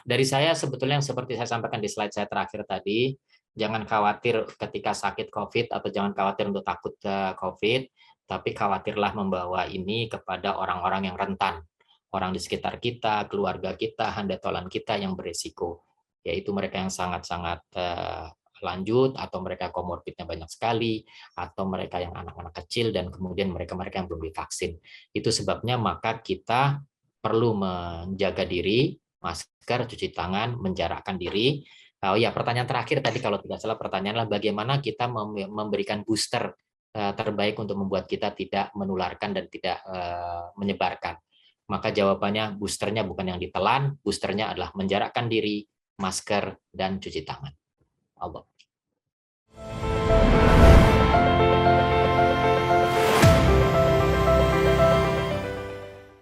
Dari saya sebetulnya yang seperti saya sampaikan di slide saya terakhir tadi, jangan khawatir ketika sakit COVID atau jangan khawatir untuk takut COVID, tapi khawatirlah membawa ini kepada orang-orang yang rentan, orang di sekitar kita, keluarga kita, handetolan kita yang berisiko, yaitu mereka yang sangat-sangat lanjut, atau mereka komorbidnya banyak sekali, atau mereka yang anak-anak kecil, dan kemudian mereka-mereka yang belum divaksin. Itu sebabnya maka kita perlu menjaga diri, masker, cuci tangan, menjarakkan diri. Oh ya, pertanyaan terakhir tadi kalau tidak salah pertanyaannya adalah bagaimana kita memberikan booster terbaik untuk membuat kita tidak menularkan dan tidak menyebarkan. Maka jawabannya boosternya bukan yang ditelan, boosternya adalah menjarakkan diri, masker, dan cuci tangan. Allah.